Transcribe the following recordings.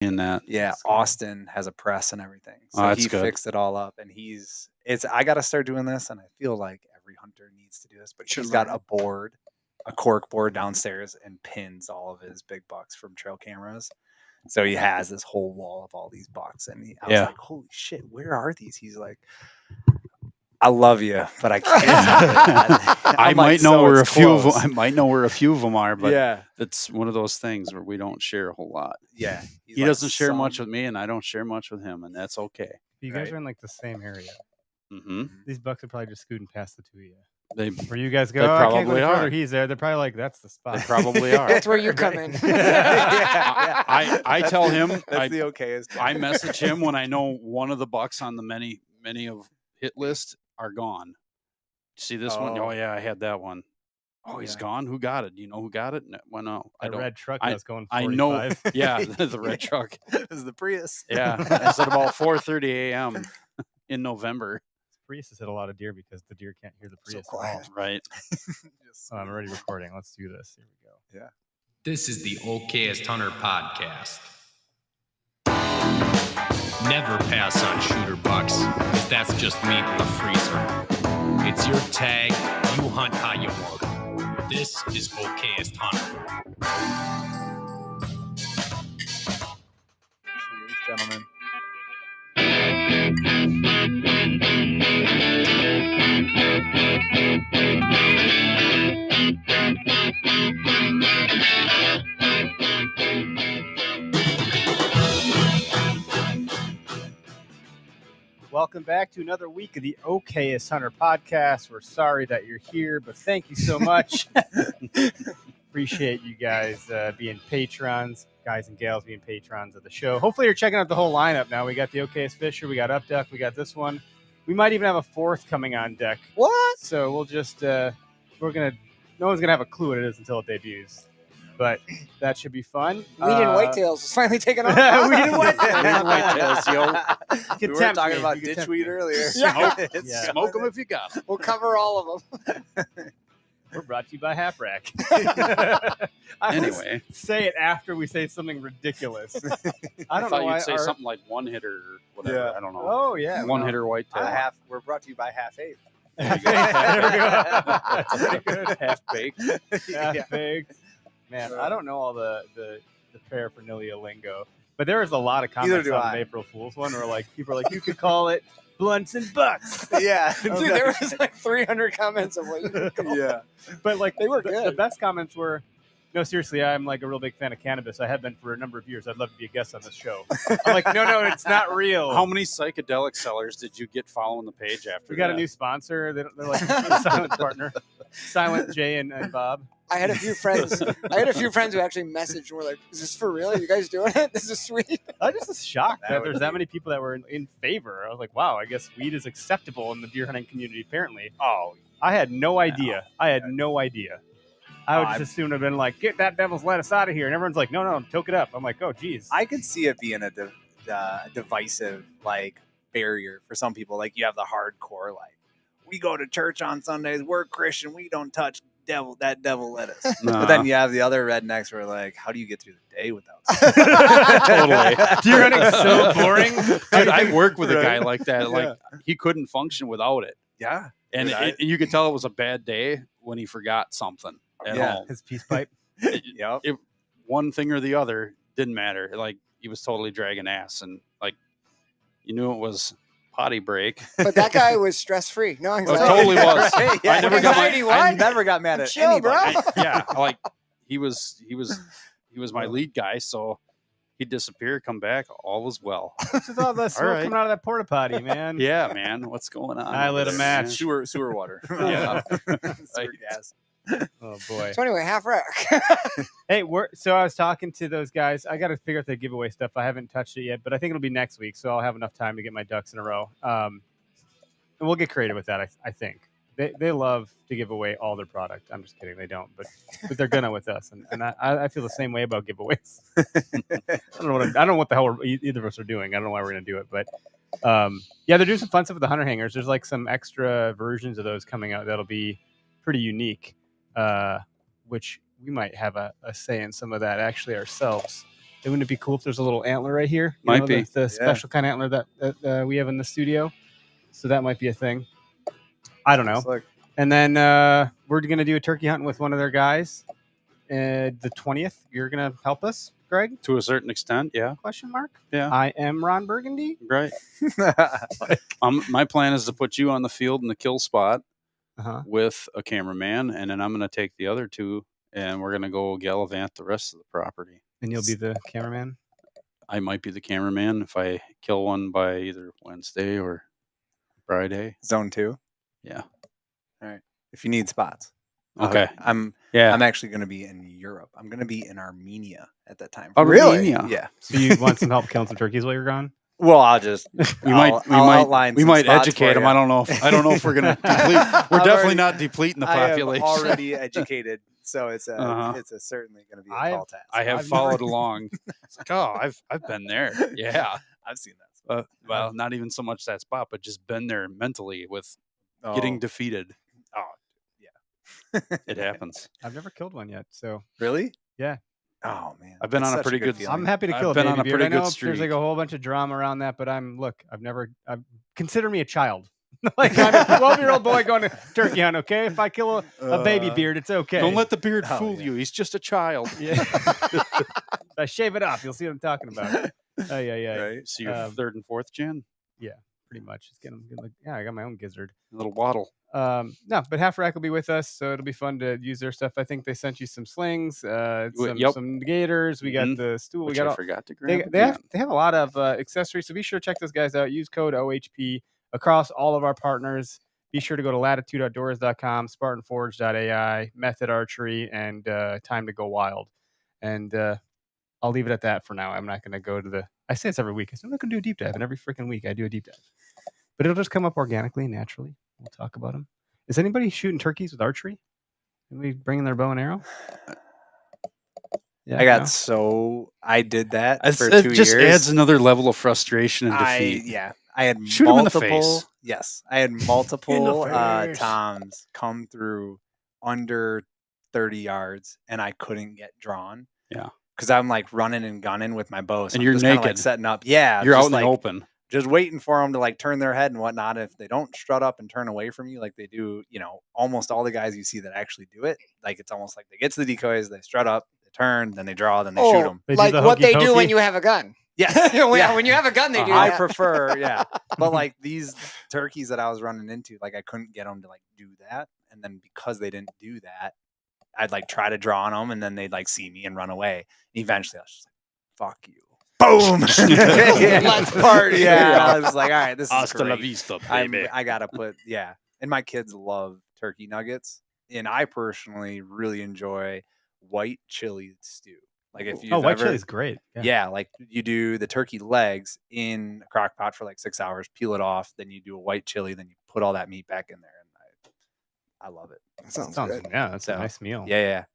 in that. Yeah, Austin has a press and everything. So that's he good. fixed it all up, and I got to start doing this, and I feel like every hunter needs to do this, but he's got a cork board downstairs and pins all of his big bucks from trail cameras. So he has this whole wall of all these bucks, and I was like, holy shit, where are these? He's like, I love you, but I can't. I might know where a few of them. I might know where a few of them are, but yeah, it's one of those things where we don't share a whole lot. Yeah, he doesn't share much with me, and I don't share much with him, and that's okay. You guys are in like the same area. Mm-hmm. These bucks are probably just scooting past the two of you. Where you guys go, they probably are. He's there. They're probably like, that's the spot. They probably are. That's where you come in. I tell him that's the okayest. I message him when I know one of the bucks on the many of hit list are gone. See this one? Oh yeah, I had that one. Oh, he's gone. Who got it? Do you know who got it? Well, no, I don't. Red truck was going 45. I know. Yeah, the red truck. It was the Prius. Yeah, it's at about 4:30 a.m. in November. Prius has hit a lot of deer because the deer can't hear the Prius. So quiet. Right. I'm already recording. Let's do this. Here we go. Yeah. This is the Okayest Hunter podcast. Never pass on shooter bucks, because that's just meat in the freezer. It's your tag. You hunt how you want. This is Okayest Hunter. Cheers, gentlemen. Welcome back to another week of the Okayest Hunter podcast. We're sorry that you're here, but thank you so much. Appreciate you guys being patrons, guys and gals being patrons of the show. Hopefully you're checking out the whole lineup now. We got the Okayest Fisher, we got Upduck, we got this one. We might even have a fourth coming on deck. What? So we'll just, no one's going to have a clue what it is until it debuts. But that should be fun. Weed and Whitetails is finally taking off. Weed and Whitetails, yo. We were talking about ditchweed earlier. Smoke them if you got them. We'll cover all of them. We're brought to you by Half Rack. Anyway. Say it after we say something ridiculous. I thought you'd say something like one hitter or whatever. Yeah. I don't know. Oh, yeah. One hitter whitetail. We're brought to you by Half-Eighth. There we go. That's pretty good. Half-baked. Half-baked. Man, I don't know all the paraphernalia lingo, but there was a lot of comments on the April Fool's one where like people are like, you could call it blunts and bucks. Yeah. Dude, there was like 300 comments of what you could call it. But like they were good. The best comments were, no, seriously, I'm like a real big fan of cannabis. I have been for a number of years. I'd love to be a guest on this show. I'm like, no, it's not real. How many psychedelic sellers did you get following the page after We got a new sponsor. They're like a silent partner. Silent Jay and Bob. I had a few friends who actually messaged and were like, is this for real? Are you guys doing it? This is sweet. I just was shocked that there's that many people that were in favor. I was like, wow, I guess weed is acceptable in the deer hunting community, apparently. Oh, I had no idea. I would just assume have been like, get that devil's lettuce out of here. And everyone's like, no, toke it up. I'm like, oh, geez. I could see it being a divisive, like, barrier for some people. Like, you have the hardcore, like, we go to church on Sundays, we're Christian, we don't touch devil lettuce. But then you have the other rednecks who are like, how do you get through the day without Totally. Deer hunting's so boring. Dude, I worked with a guy like that. Like, he couldn't function without it. Yeah. And you could tell it was a bad day when he forgot something at home. His peace pipe. Yep. One thing or the other didn't matter. Like, he was totally dragging ass, and like, you knew it was potty break. But that guy was stress free. No, it totally was. Right, yeah. I never got mad at Chill, anybody. bro. Like he was my lead guy, so he'd disappear, come back, all was well. This is all the smoke coming out of that porta potty, man. Yeah, man, what's going on? I lit a match. Sewer water. Yeah. Sewer gas. Oh boy. So anyway, Half Rack. Hey, so I was talking to those guys. I got to figure out the giveaway stuff. I haven't touched it yet, but I think it'll be next week, so I'll have enough time to get my ducks in a row. And we'll get creative with that. I think they love to give away all their product. I'm just kidding, they don't, but they're gonna with us, and I feel the same way about giveaways. I don't know what the hell either of us are doing. I don't know why we're gonna do it, but yeah, they're doing some fun stuff with the hunter hangers. There's like some extra versions of those coming out that'll be pretty unique. Which we might have a say in some of that actually ourselves. Wouldn't it be cool if there's a little antler right here? Might be. The special kind of antler that we have in the studio. So that might be a thing. I don't know. And then we're going to do a turkey hunting with one of their guys. The 20th. You're going to help us, Greg? To a certain extent, yeah. Question mark? Yeah. I am Ron Burgundy. Right. My plan is to put you on the field in the kill spot with a cameraman, and then I'm going to take the other two, and we're going to go gallivant the rest of the property. And you'll be the cameraman? I might be the cameraman if I kill one by either Wednesday or Friday. Zone 2? Yeah. All right. If you need spots. Okay. I'm actually going to be in Europe. I'm going to be in Armenia at that time. Oh, really? Yeah. So you want some help killing some turkeys while you're gone? Well, I'll just we might educate them. I don't know if we're going to deplete. We're definitely not depleting the population. I am already educated, so it's certainly going to be a tall task. I have followed along. It's like, I've been there. Yeah, I've seen that spot. Well, not even so much that spot, but just been there mentally with getting defeated. Oh, yeah, it happens. I've never killed one yet, so really, yeah. Oh man, I've been on a pretty good. I'm happy to kill. I've been on a pretty I know good streak. There's like a whole bunch of drama around that, but consider me a child. Like I'm a 12-year-old boy going to turkey hunt. Okay, if I kill a baby beard, it's okay. Don't let the beard fool you. He's just a child. Yeah. If I shave it off, you'll see what I'm talking about. Yeah. Right. So you're third and fourth gen. Yeah, pretty much. It's getting good. I got my own gizzard. A little waddle. No, but Half Rack will be with us, so it'll be fun to use their stuff. I think they sent you some slings, some gators. We got the stool. Which I forgot to grab. They have a lot of accessories, so be sure to check those guys out. Use code OHP across all of our partners. Be sure to go to latitudeoutdoors.com, SpartanForge.ai, Method Archery, and Time to Go Wild. And I'll leave it at that for now. I'm not going to go to I say this every week. I'm not going to do a deep dive, and every freaking week I do a deep dive. But it'll just come up organically, naturally. We'll talk about them. Is anybody shooting turkeys with archery? Anybody bringing their bow and arrow? Yeah, I did that for 2 years. It just adds another level of frustration and defeat. I had shoot them in the face. Yes, I had multiple toms come through under 30 yards, and I couldn't get drawn. Yeah, because I'm like running and gunning with my bow, so and you're just naked, like setting up. Yeah, you're out in the open. Just waiting for them to like turn their head and whatnot. If they don't strut up and turn away from you like they do, almost all the guys you see that actually do it, like it's almost like they get to the decoys, they strut up, they turn, then they draw, then they shoot them. Like what they do when you have a gun. Yes. When you have a gun, they do that. I prefer, But like these turkeys that I was running into, like I couldn't get them to like do that. And then because they didn't do that, I'd like try to draw on them and then they'd like see me and run away. And eventually I was just like, fuck you. Boom! Let's party. Yeah, I was like, all right, this is Hasta great. la vista, baby. I gotta put, and my kids love turkey nuggets, and I personally really enjoy white chili stew. Like if you white chili is great. Yeah, like you do the turkey legs in a crock pot for like 6 hours, peel it off, then you do a white chili, then you put all that meat back in there, and I love it. That sounds good. Yeah, that's a nice meal. Yeah.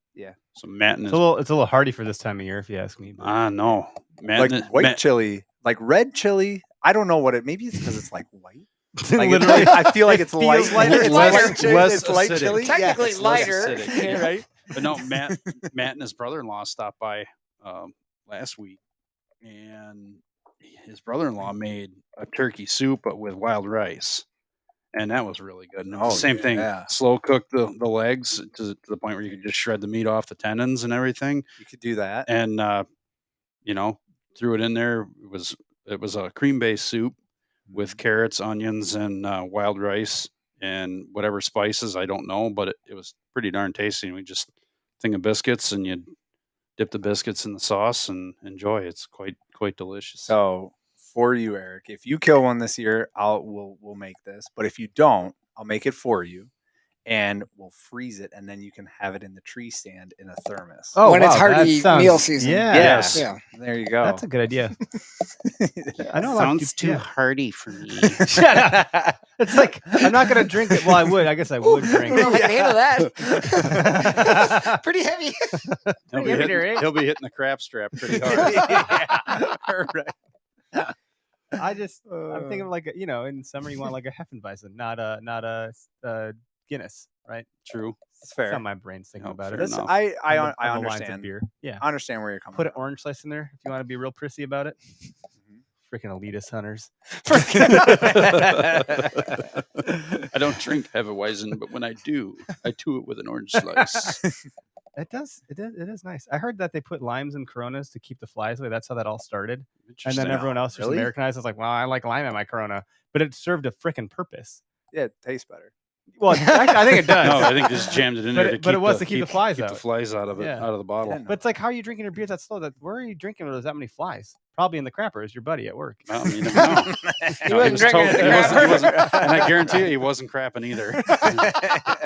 So Matt, it's a little hardy for this time of year, if you ask me. No, like white chili, like red chili. I don't know what it. Maybe it's because it's like white. Like literally, I feel like it's light. It's less light chili. Technically lighter, right? But no, Matt and his brother-in-law stopped by last week, and his brother-in-law made a turkey soup, but with wild rice. And that was really good. And same thing. Slow cook the legs to the point where you could just shred the meat off the tendons and everything. You could do that. And threw it in there. It was a cream-based soup with carrots, onions, and wild rice and whatever spices. I don't know, but it was pretty darn tasty. And we just thing of biscuits, and you dip the biscuits in the sauce and enjoy. It's quite delicious. So for you, Eric, if you kill one this year, we'll make this. But if you don't, I'll make it for you, and we'll freeze it, and then you can have it in the tree stand in a thermos. Oh, when it's hardy meal season. Yeah. There you go. That's a good idea. I know. Sounds too hardy for me. Shut up. It's like I'm not gonna drink it. Well, I would. I guess I would drink I don't know if I it. can handle that. Pretty heavy. He'll be hitting the crap strap pretty hard. Right. I'm thinking of like in summer you want like a Hefeweizen, not a Guinness, right? True. That's That's how fair. my brain's thinking No, about fair it. enough. I On the lines of understand. beer. Yeah. I understand where you're coming Put an from. orange slice in there if you want to be real prissy about it. Freaking elitist hunters. I don't drink Hefeweizen, but when I do it with an orange slice. It is nice. I heard that they put limes in Coronas to keep the flies away. That's how that all started. And then Interesting. everyone else just Really? Americanized. I was like, well, I like lime in my Corona, but it served a freaking purpose. Yeah, it tastes better. Well, actually, I think it does. No, I think just jammed it in there. But it was to keep the flies keep out. the flies out of it, Yeah. out of the bottle. didn't But it's like, how are you drinking your beers that slow? Where are you drinking where there's that many flies? Probably in the crapper is your buddy at work. Well, you never know. He wasn't drinking at the he crapper. wasn't, and I guarantee you, he wasn't crapping either.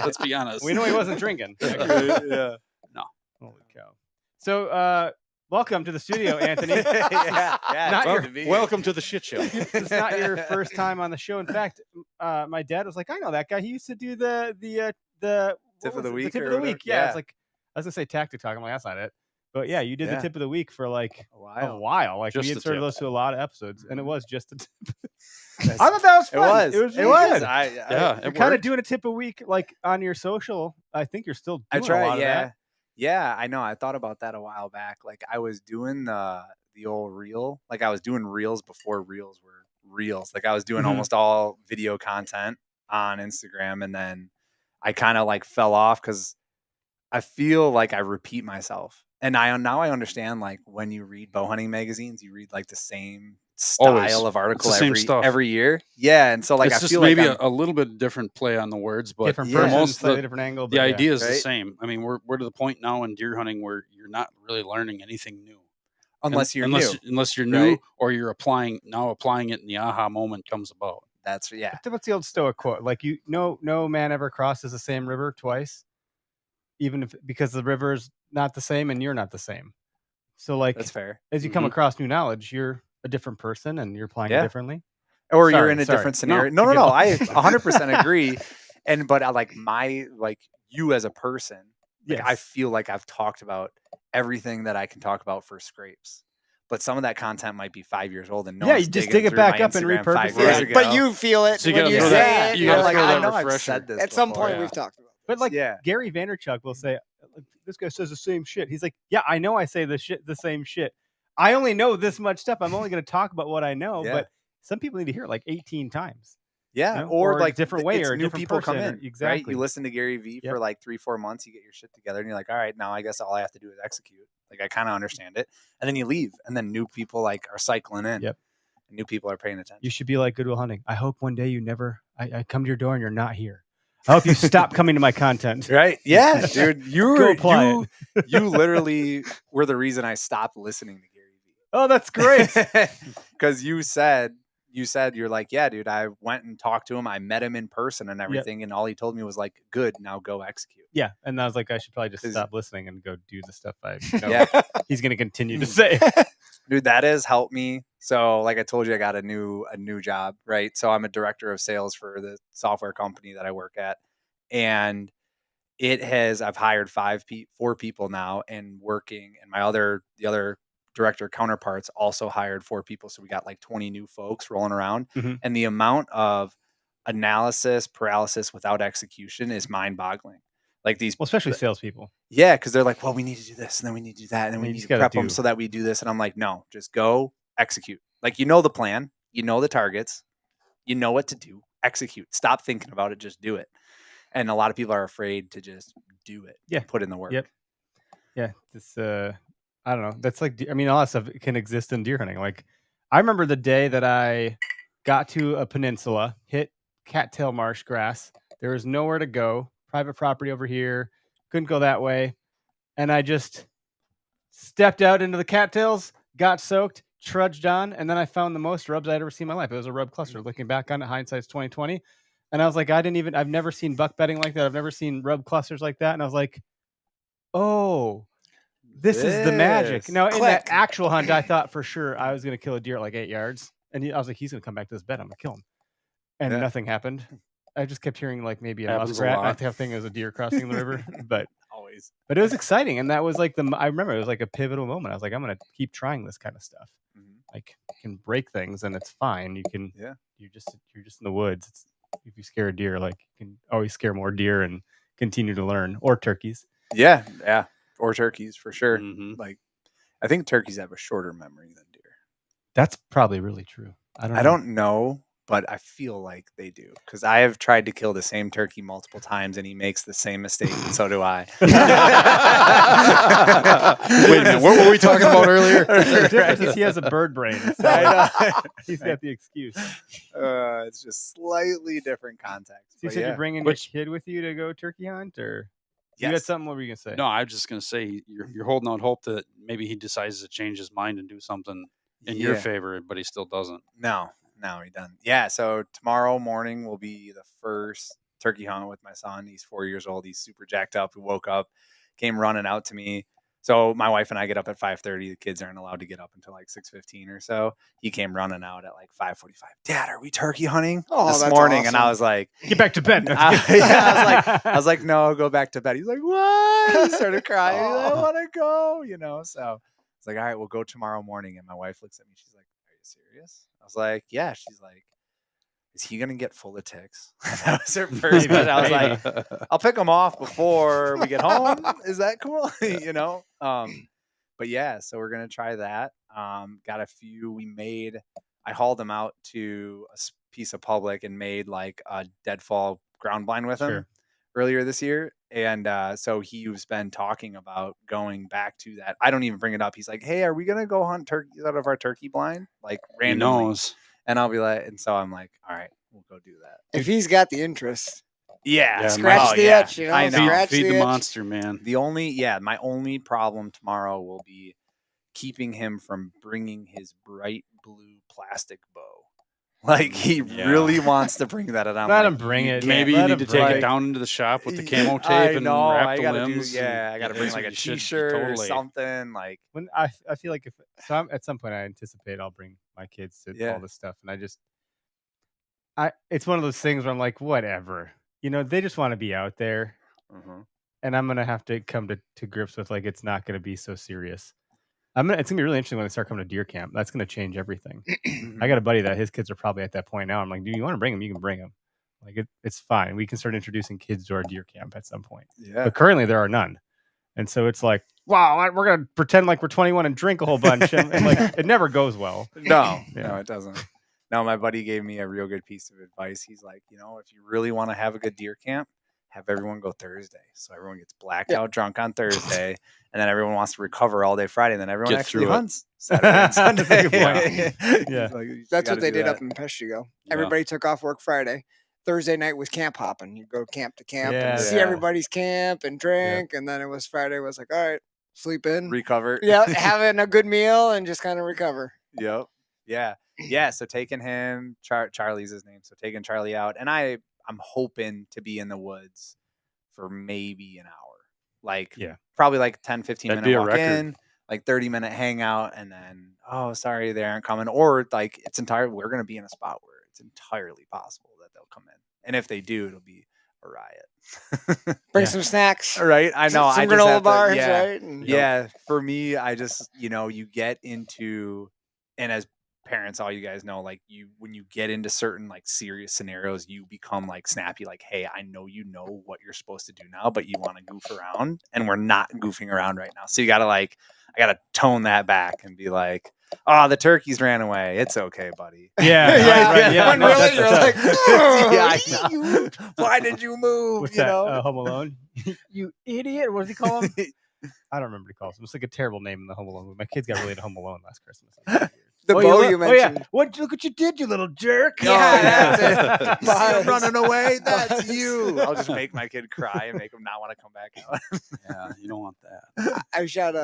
Let's be honest. We know he wasn't drinking. Yeah. Holy cow. So, welcome to the studio, Anthony. yeah. Not it's your- good to be here. Welcome to the shit show. It's not your first time on the show. In fact, my dad was like, I know that guy. He used to do the Tip of the week tip or of the whatever? week. Yeah. Yeah. It's like, I was going to say tactic talk. I'm like, that's not it. But yeah, you did the Yeah. tip of the week for like A a while. Like Just we the had started tip. listening to a lot of episodes, and it was just a tip. That's- I thought that was It fun. was. It was. It really was. good. Yeah, You're it kind of worked. doing a tip a week, like on your social. I think you're still I doing a lot tried. of Yeah. that. Yeah, I know. I thought about that a while back. Like I was doing the old reel. Like I was doing reels before reels were reels. Like I was doing Mhm. almost all video content on Instagram, and then I kind of like fell off because I feel like I repeat myself. And now I understand, like when you read bow hunting magazines, you read like the same style Always. of article the same every stuff. every year. Yeah, and so like it's I just feel maybe like a little bit different play on the words, but Different yeah. person, most slightly the, different angle. the but yeah. idea is the Right? same. I mean, we're to the point now in deer hunting where you're not really learning anything new, unless you're unless new. unless you're new right? or you're applying it, and the aha moment comes about. That's yeah. What's the old Stoic quote? Like no man ever crosses the same river twice, even if because the river's not the same and you're not the same. So like That's fair. as you come Mhm. across new knowledge, you're a different person and you're applying Yeah. it differently. Or you're Sorry, in a sorry. different No, scenario. to No, get off. I 100% agree. But I like you as a person. Like I Yes. feel like I've talked about everything that I can talk about for scrapes. But some of that content might be 5 years old, and no Yeah, one's you just digging dig it through back my up and Instagram repurpose 5 it. years Right. ago. But you feel it So you when gotta you throw say that- it. you You're gotta like, throw I that know I've refresher. said this at some before. point yeah. we've talked about But like Yeah. Gary Vaynerchuk will say, "This guy says the same shit." He's like, "Yeah, I know I say the same shit. I only know this much stuff. I'm only going to talk about what I know." Yeah. But some people need to hear it like 18 times. Yeah, you know, or or a like different way it's or a new different people come person or- in. Right? exactly. You listen to Gary V Yep. for like 3-4 months, you get your shit together, and you're like, all right, now I guess all I have to do is execute. Like I kind of understand it, and then you leave, and then new people like are cycling in. Yep. And new people are paying attention. You should be like Goodwill Hunting. I hope one day you never. I come to your door and you're not here. I hope you stop coming to my content. Right? Yeah, dude. Go apply You literally were the reason I stopped listening to Gary Oh, that's great. V. Because you said you're like, yeah, dude. I went and talked to him. I met him in person and everything, and all he told me was like, "Good, now go execute." Yeah, and I was like, I should probably just 'Cause- stop listening and go do the stuff I know Yeah, he's going to continue to say. dude, that has helped me. So, like I told you, I got a new job, right? So I'm a director of sales for the software company that I work at, and I've hired 4 people now, and the other director counterparts also hired 4 people. So we got like 20 new folks rolling around, Mhm. and the amount of analysis paralysis without execution is mind-boggling. Like these, Well, especially salespeople. yeah, because they're like, well, we need to do this, and then we need to do that, and then And we you need just to gotta prep them do. so that we do this. And I'm like, no, just go execute. Like, you know the plan, you know the targets, you know what to do. Execute. Stop thinking about it. Just do it. And a lot of people are afraid to just do it. Yeah. Put in the work. Yep. Yeah, this I don't know. That's like I mean, all that stuff can exist in deer hunting. Like I remember the day that I got to a peninsula, hit cattail marsh grass. There was nowhere to go. Private property over here. Couldn't go that way. And I just stepped out into the cattails, got soaked, trudged on, and then I found the most rubs I'd ever seen in my life. It was a rub cluster. Looking back on it, hindsight's 2020. And I was like, I've never seen buck bedding like that. I've never seen rub clusters like that. And I was like, oh, this is the magic. This. Now, in that Click. actual hunt, I thought for sure I was going to kill a deer at like 8 yards. And I was like, he's going to come back to this bed. I'm going to kill him. And Yeah. nothing happened. I just kept hearing like maybe a Happens a muskrat. I lot. kept thinking it was a deer crossing the river. But Always. it was exciting. And that was like I remember it was like a pivotal moment. I was like, I'm going to keep trying this kind of stuff. Mhm. Like you can break things and it's fine. You can, Yeah. you're just in the woods. if you scare a deer, like you can always scare more deer and continue to learn, or turkeys. Yeah, or turkeys for sure. Mhm. Like, I think turkeys have a shorter memory than deer. That's probably really true. I don't know, but I feel like they do, because I have tried to kill the same turkey multiple times, and he makes the same mistake, and so do I. Wait a minute, what were we talking about earlier? The difference is he has a bird brain. So I know. he's got the excuse. It's just slightly different context. So you but said yeah. you're bringing your kid with you to go turkey hunt, or you got Yes. something? What were you gonna say? No, I was just gonna say you're holding out hope that maybe he decides to change his mind and do something in your Yeah. favor, but he still doesn't. No, he doesn't. Yeah, so tomorrow morning will be the first turkey hunt with my son. He's 4 years old. He's super jacked up. He woke up, came running out to me. So my wife and I get up at 5:30. The kids aren't allowed to get up until like 6:15 or so. He came running out at like 5:45. Dad, are we turkey hunting this that's morning? And I awesome. was like, Get back to bed. I was like, no, go back to bed. He's like, what? He started crying. He's like, I want to go, So it's like, all right, we'll go tomorrow morning. And my wife looks at me. She's like, are you serious? I was like, yeah. She's like, is he gonna get full of ticks? That was her first question. I was like, I'll pick him off before we get home. Is that cool? But yeah, so we're gonna try that. Got a few. I hauled him out to a piece of public and made like a deadfall ground blind with him earlier this year. And so he's been talking about going back to that. I don't even bring it up. He's like, hey, are we gonna go hunt turkeys out of our turkey blind? Like randomly. He knows. And I'll be like, and so I'm like, all right, we'll go do that. If he's got the interest, Yeah, scratch the itch, I know. Scratch Feed the the itch. monster, man. My only problem tomorrow will be keeping him from bringing his bright blue plastic bow. Like he really wants to bring that, and I'm Let like, him bring "You it. can't." Maybe you Let need him to take bring it it. down into the shop with the camo tape I and know, wrap I the gotta limbs. I gotta bring That's like what a you should t-shirt or totally. something. Like, When I feel like at some point I anticipate I'll bring my kids to all this stuff, and it's one of those things where I'm like, whatever, they just want to be out there, and I'm gonna have to come to grips with like it's not gonna be so serious. It's gonna be really interesting when they start coming to deer camp. That's gonna change everything. I got a buddy that his kids are probably at that point now. I'm like, dude, you want to bring them? You can bring them. Like it's fine. We can start introducing kids to our deer camp at some point. yeah, But currently there are none. And so it's like, wow, we're going to pretend like we're 21 and drink a whole bunch. and like, it never goes well. no, Yeah. it doesn't. No, my buddy gave me a real good piece of advice. He's like, if you really want to have a good deer camp, have everyone go Thursday. So everyone gets blackout drunk on Thursday, and then everyone wants to recover all day Friday, and then everyone Get actually through it. hunts Saturday and Sunday. That's a good point. He's like, "You That's gotta what they do did that." up in Peshtigo. Yeah. Everybody took off work Friday. Thursday night was camp hopping. You go camp to camp Yeah. and see Yeah. everybody's camp and drink. And then it was Friday was like, all right, sleep in. Recover. Yeah, having a good meal and just kind of recover. Yep. Yeah. So taking him, Charlie's his name. So taking Charlie out, and I'm hoping to be in the woods for maybe an hour. Like, probably like 10, 15 That'd be minute a walk record. in, like 30-minute hangout, and then, oh, sorry, they aren't coming. Or like we're going to be in a spot where it's entirely possible that they'll come in. And if they do, it'll be a riot. Bring some snacks. All right. I know. Some I just granola have to- bars, yeah. right? And Yeah, for me, I just, you get into, and as parents, all you guys know, like when you get into certain like serious scenarios, you become like snappy, like, hey, I know what you're supposed to do now, but you want to goof around, and we're not goofing around right now. So you gotta I gotta tone that back and be like, oh, the turkeys ran away. It's okay, buddy. Yeah. Right. Yeah. When no, really that's you're tough. like, oh, Yeah, I know. Why did you move? What's you that? know? Home Alone? You idiot. What does he call him? I don't remember what he calls him. It's like a terrible name in the Home Alone movie. My kids got really into Home Alone last Christmas. the bow you mentioned. Oh, yeah. Look what you did, you little jerk. Yeah, that's it. You see him Buzz. running away? That's Buzz. you. I'll just make my kid cry and make him not want to come back out. Yeah, you don't want that. I shot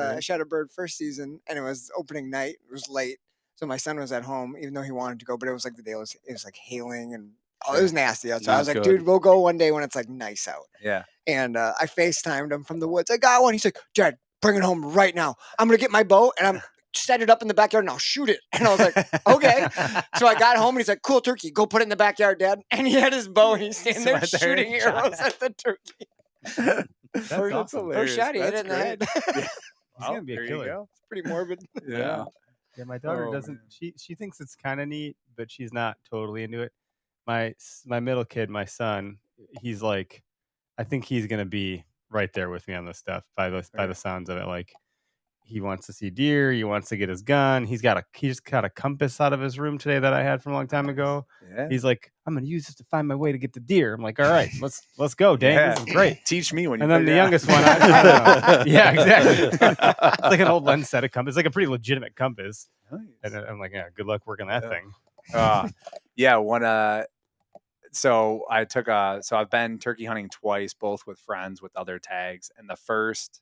a bird first season, and it was opening night. It was late, so my son was at home, even though he wanted to go. But it was like the day it was like hailing, and it was nasty outside. I Not was like, good. dude, we'll go one day when it's like nice out. Yeah. And I FaceTimed him from the woods. I got one. He's like, Dad, bring it home right now. I'm gonna get my bow and I'm set it up in the backyard and I'll shoot it. And I was like, okay. So I got home and he's like, cool turkey, go put it in the backyard, Dad. And he had his bow and he's standing there So there shooting you shot arrows at the turkey. That's That's awesome. hilarious. First shot, he hit That's it in the head. great. He's Well, gonna be a there you killer. go. Pretty morbid. Yeah. Yeah, my daughter Oh, doesn't. man. She thinks it's kind of neat, but she's not totally into it. my middle kid, my son, he's like, I think he's gonna be right there with me on this stuff by the sounds of it. Like, he wants to see deer. He wants to get his gun. He just got a compass out of his room today that I had from a long time ago. Yeah. He's like, I'm gonna use this to find my way to get the deer. I'm like, all right, let's go, Dang. Yeah. This is great. Teach me when you. And then the figure it out. youngest one, I don't know. Yeah, exactly. It's like an old lens set of compass. It's like a pretty legitimate compass. Nice. And I'm like, yeah, good luck working that thing. Yeah. So I've been turkey hunting twice, both with friends with other tags. And the first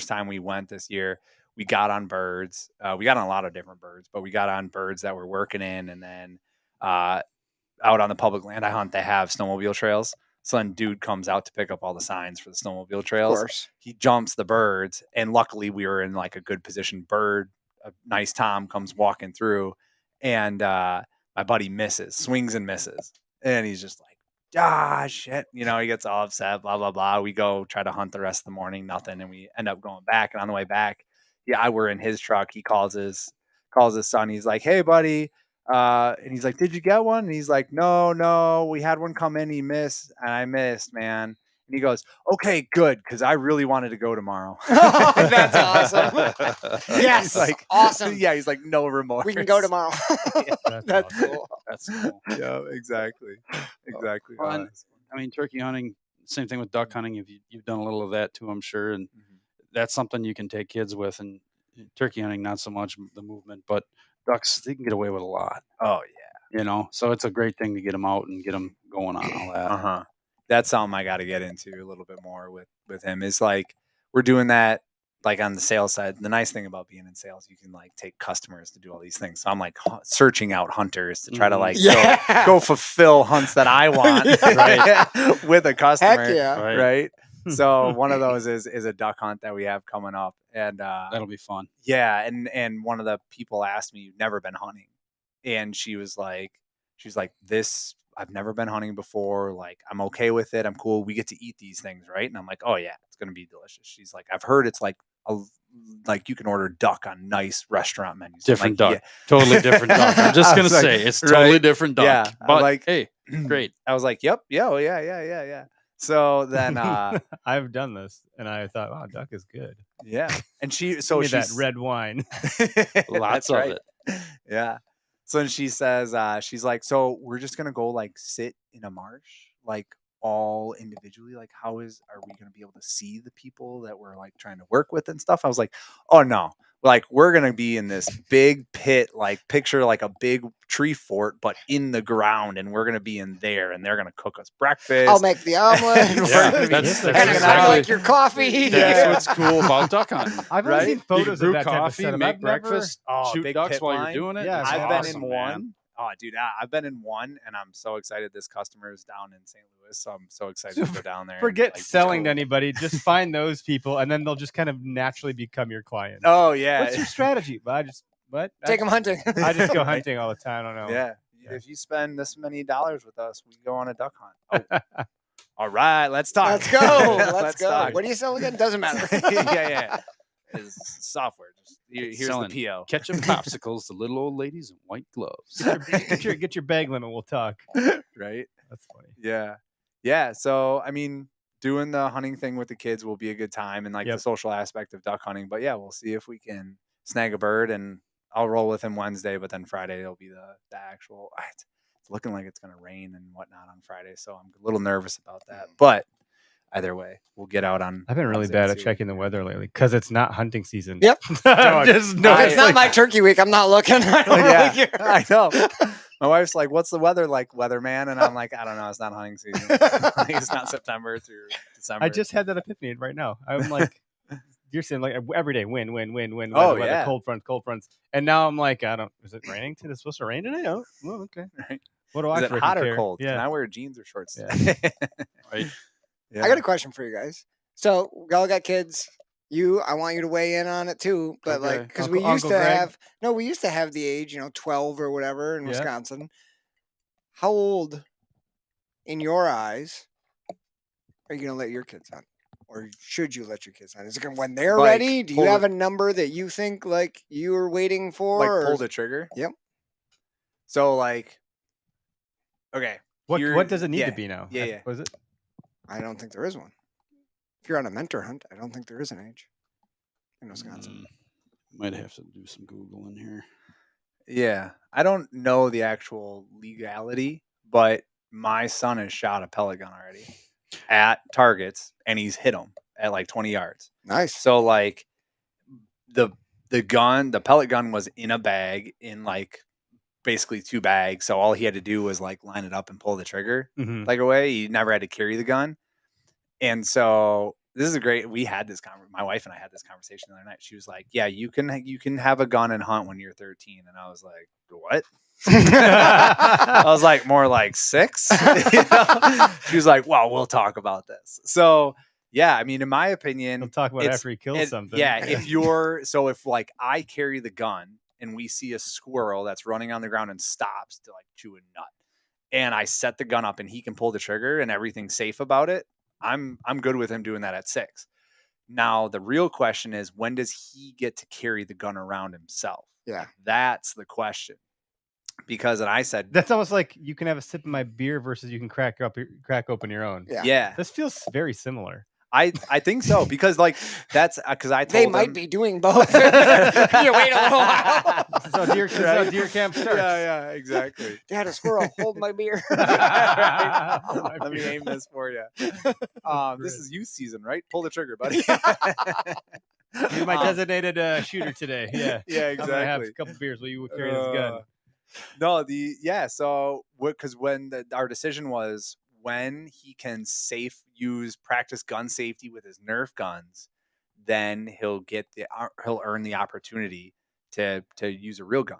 time we went this year, we got on birds. We got on a lot of different birds, but we got on birds that we're working in. And then out on the public land I hunt, they have snowmobile trails. So then dude comes out to pick up all the signs for the snowmobile trails. Of course. He jumps the birds. And luckily we were in like a good position. Bird, a nice Tom comes walking through, and my buddy swings and misses. And he's just like, shit. He gets all upset, blah, blah, blah. We go try to hunt the rest of the morning, nothing. And we end up going back. And on the way back, we're in his truck. He calls his son. He's like, hey, buddy. And he's like, did you get one? And he's like, no, we had one come in. He missed. And I missed, man. And he goes, okay, good. Because I really wanted to go tomorrow. That's awesome. Yes. He's like, awesome. Yeah. He's like, no remorse. We can go tomorrow. That's awesome. Cool. That's cool. Yeah, exactly. Well, and, I mean, turkey hunting, same thing with duck hunting. If you've done a little of that too, I'm sure. And that's something you can take kids with. And turkey hunting, not so much the movement, but ducks, they can get away with a lot. Oh, yeah. So it's a great thing to get them out and get them going on all that. That's something I got to get into a little bit more with him. Is like, we're doing that like on the sales side. The nice thing about being in sales, you can like take customers to do all these things. So I'm like searching out hunters to try to like go fulfill hunts that I want right? With a customer. Heck yeah. Right. So one of those is a duck hunt that we have coming up, and that'll be fun. Yeah. And one of the people asked me, you've never been hunting. And she was like, this, I've never been hunting before. Like, I'm okay with it. I'm cool. We get to eat these things, right? And I'm like, oh yeah, it's going to be delicious. She's like, I've heard it's like you can order duck on nice restaurant menus. Different duck. Yeah. Totally different duck. I'm just going to say it's totally different duck. Yeah. But like, hey, great. I was like, yep. Yeah. Oh, yeah. So then I've done this and I thought, wow, duck is good. Yeah. And she's that red wine. Lots of it. Yeah. So then she says, she's like, so we're just going to go like sit in a marsh, like all individually. Like, are we going to be able to see the people that we're like trying to work with and stuff? I was like, oh no, like we're going to be in this big pit, like picture like a big tree fort, but in the ground. And we're going to be in there and they're going to cook us breakfast. I'll make the omelet. That's and I like your coffee. That's what's cool about duck hunting. I've only seen photos of that coffee, type of setup. make breakfast, shoot big ducks pit while line. you're doing it. Yeah, I've been in awesome, one. Man. Oh, dude, I've been in one, and I'm so excited. This customer is down in St. Louis, so I'm so excited to go down there. Forget and, like, selling to anybody. Just find those people, and then they'll just kind of naturally become your client. Oh yeah. What's your strategy? Take them hunting. I just go hunting all the time. I don't know. Yeah. If you spend this many dollars with us, we go on a duck hunt. Oh. All right, let's talk. Let's go. Let's go. talk. What do you sell again? Doesn't matter. yeah. It's software. Just here's Selling the PO. Ketchup popsicles to little old ladies in white gloves. Get your bag limit. We'll talk. Right. That's funny. Yeah. So I mean, doing the hunting thing with the kids will be a good time, and like the social aspect of duck hunting. But yeah, we'll see if we can snag a bird, and I'll roll with him Wednesday. But then Friday it'll be the actual. It's looking like it's gonna rain and whatnot on Friday, so I'm a little nervous about that. But either way, we'll get out on. I've been really bad at checking the weather lately because it's not hunting season. Yep. Just no, if it's not my turkey week, I'm not looking. I don't really care. I know. My wife's like, "What's the weather like, weatherman?" And I'm like, "I don't know. It's not hunting season. It's not September through December." I just had that epiphany right now. I'm like, you're saying like every day, wind, Oh, weather, yeah. cold fronts, and now I'm like, is it raining today? It's supposed to rain today? Oh, well, okay. Right. What do I? Is it freaking hot or care? cold? Yeah. Can I wear jeans or shorts? Yeah. Right. Yeah. I got a question for you guys. So y'all got kids. I want you to weigh in on it too. But Okay. like, because we used Uncle to Greg? have the age, 12 or whatever in Yeah. Wisconsin. How old, in your eyes, are you gonna let your kids hunt, or should you let your kids hunt? Is it when they're Like, ready? Do you pull have the- a number that you think like you are waiting for? Like or- pull the trigger. Yep. So like, Okay. What does it need to be now? Yeah. Was it? I don't think there is one. If you're on a mentor hunt, I don't think there is an age in Wisconsin. Might have to do some Googling here. Yeah. I don't know the actual legality, but my son has shot a pellet gun already at targets, and he's hit them at like 20 yards. Nice. So like the pellet gun was in a bag in like basically 2 bags. So all he had to do was like line it up and pull the trigger like away. He never had to carry the gun. And so this is great. We had this my wife and I had this conversation the other night. She was like, yeah, you can have a gun and hunt when you're 13. And I was like, what? I was like, more like 6. You know? She was like, well, we'll talk about this. So yeah, I mean, in my opinion, We'll talk about after he kills something. Yeah, if like I carry the gun and we see a squirrel that's running on the ground and stops to like chew a nut, and I set the gun up and he can pull the trigger and everything's safe about it, I'm good with him doing that at 6. Now the real question is, when does he get to carry the gun around himself? Yeah, that's the question. Because, and I said, that's almost like you can have a sip of my beer versus you can crack open your own. Yeah. This feels very similar. I think so, because like that's because I told they might be doing both. You wait a little while. This is how deer camp starts. Yeah, exactly. Dad, a squirrel, hold my beer. Right. Let me name this for you. This is youth season, right? Pull the trigger, buddy. You're my designated shooter today. Yeah, yeah, I'm gonna have exactly. a couple beers while you carry this gun. No, so because when our decision was when he can practice gun safety with his Nerf guns, then he'll earn the opportunity to use a real gun.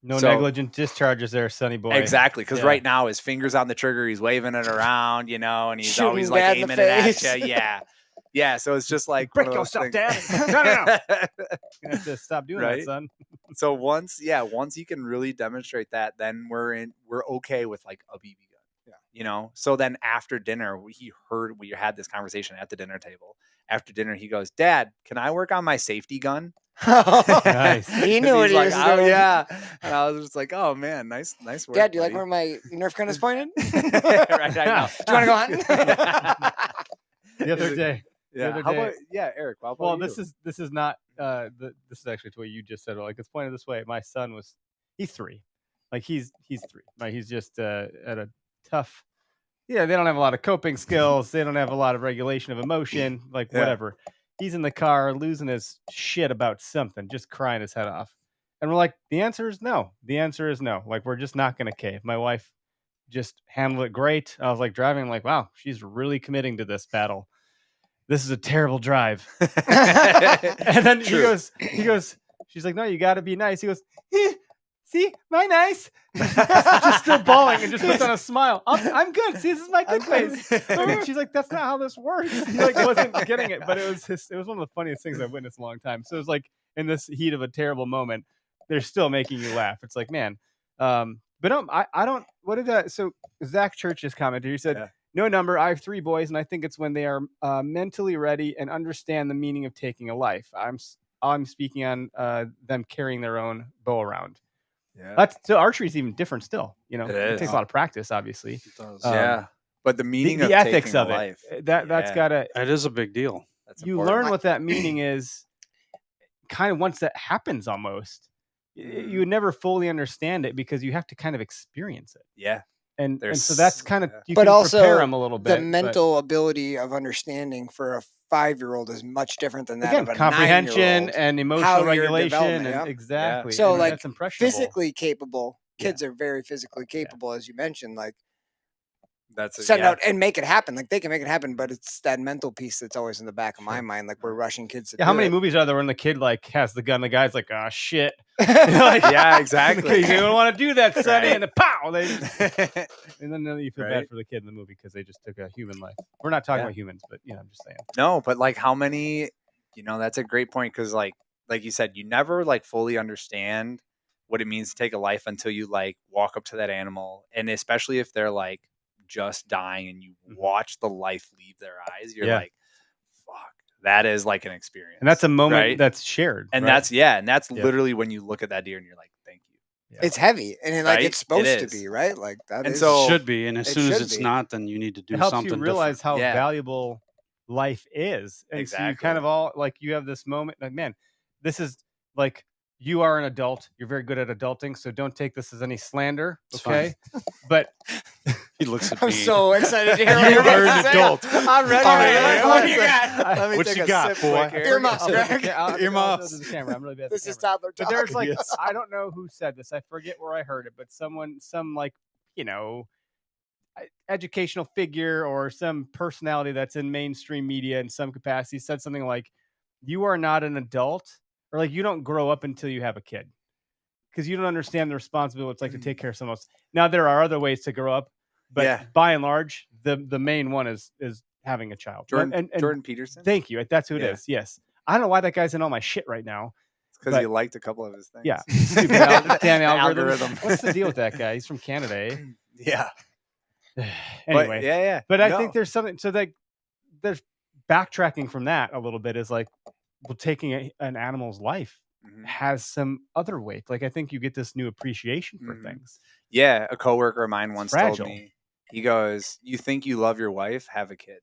No negligent discharges there, sonny boy. Exactly, because right now his finger's on the trigger, he's waving it around, and he's shooting always like aiming it at you. Yeah, so it's just like break yourself, Dad. No. You have to stop doing that, son. So once he can really demonstrate that, then we're okay with like a BB gun. Yeah. So then after dinner, we had this conversation at the dinner table. After dinner, he goes, Dad, can I work on my safety gun? Nice. He knew what he was doing. Yeah. And I was just like, oh man, nice work. Dad, do you like where my Nerf gun is pointed? Right, I know. Do you want to go hunting? The other day. Yeah. How about Eric? Well, this is not this is actually to what you just said. Like, it's pointed this way. My son he's 3. Like he's 3. Right? He's just at a tough. Yeah, they don't have a lot of coping skills. They don't have a lot of regulation of emotion. Like whatever. He's in the car losing his shit about something, just crying his head off. And we're like, the answer is no. The answer is no. Like, we're just not going to cave. My wife just handled it great. I was like driving. I'm like, wow, she's really committing to this battle. This is a terrible drive. And then he goes, she's like, no, you got to be nice. He goes, see, my nice. Just still bawling and just puts on a smile. I'm good. See, this is my good face. And she's like, that's not how this works. He like wasn't getting it, but it was one of the funniest things I've witnessed in a long time. So it was like in this heat of a terrible moment, they're still making you laugh. It's like, man. But I don't. What did that? So Zach Church's commented. He said, no number. I have 3 boys, and I think it's when they are mentally ready and understand the meaning of taking a life. I'm speaking on them carrying their own bow around. Yeah. So archery is even different still. It takes a lot of practice, obviously. It does. But the meaning of ethics taking of a it, life, that's gotta. That is a big deal. You learn what that meaning is, kind of once that happens. Almost, you would never fully understand it because you have to kind of experience it. Yeah. And so that's kind of, you but can also prepare them a little bit. The mental ability of understanding for a 5-year-old is much different than that again, of a comprehension 9-year-old. and emotional regulation. And exactly. So like that's impressionable. physically capable kids are very physically capable, as you mentioned. Like that's set out and make it happen. Like they can make it happen, but it's that mental piece that's always in the back of my mind. Like we're rushing kids to do how many it. movies are there when the kid like has the gun, the guy's like, oh shit. Like, yeah, exactly. You don't want to do that, Sonny. Right. And the pow, and then you feel bad for the kid in the movie because they just took a human life. We're not talking about humans, but I'm just saying. No, but like how many, that's a great point because like you said, you never like fully understand what it means to take a life until you like walk up to that animal, and especially if they're like just dying and you watch the life leave their eyes, you're like, fuck, that is like an experience. And that's a moment that's shared. And right? that's literally when you look at that deer and you're like, thank you. Yeah. It's heavy, and like Right? it's supposed It to is. be, right? Like that And is. so- Should be, and as It soon as should it's be. not, then you need to do It helps something you realize different. how Yeah. valuable life is. And so you kind Exactly. of all like you have this moment like, man, this is like you are an adult. You're very good at adulting, so don't take this as any slander. It's Okay. But He looks at I'm me. so excited to hear You what you're are about an to say. adult. I'm ready. All man. right, What do you got? Let me What take you a got, sip boy? quick here. Earmuffs, I'll Greg. do the Earmuffs. camera. I'm really bad at This the is camera. toddler But talk. there's like Yes. I don't know who said this. I forget where I heard it, but some like educational figure or some personality that's in mainstream media in some capacity said something like, "You are not an adult, or like you don't grow up until you have a kid, because you don't understand the responsibility it's like to take care of someone else." Now there are other ways to grow up, but Yeah. by and large, the main one is having a child. Jordan, And Jordan Peterson. thank you. That's who it Yeah. is. Yes. I don't know why that guy's in all my shit right now. Because but- you liked a couple of his things. Yeah. Stupid damn The algorithm. What's the deal with that guy? He's from Canada, eh? Yeah. Anyway. But, yeah. But I No. think there's something. So like, there's backtracking from that a little bit is like, well, taking an animal's life Mhm. has some other weight. Like I think you get this new appreciation for Mhm. things. Yeah, a coworker of mine once fragile. told me, he goes, "You think you love your wife? Have a kid."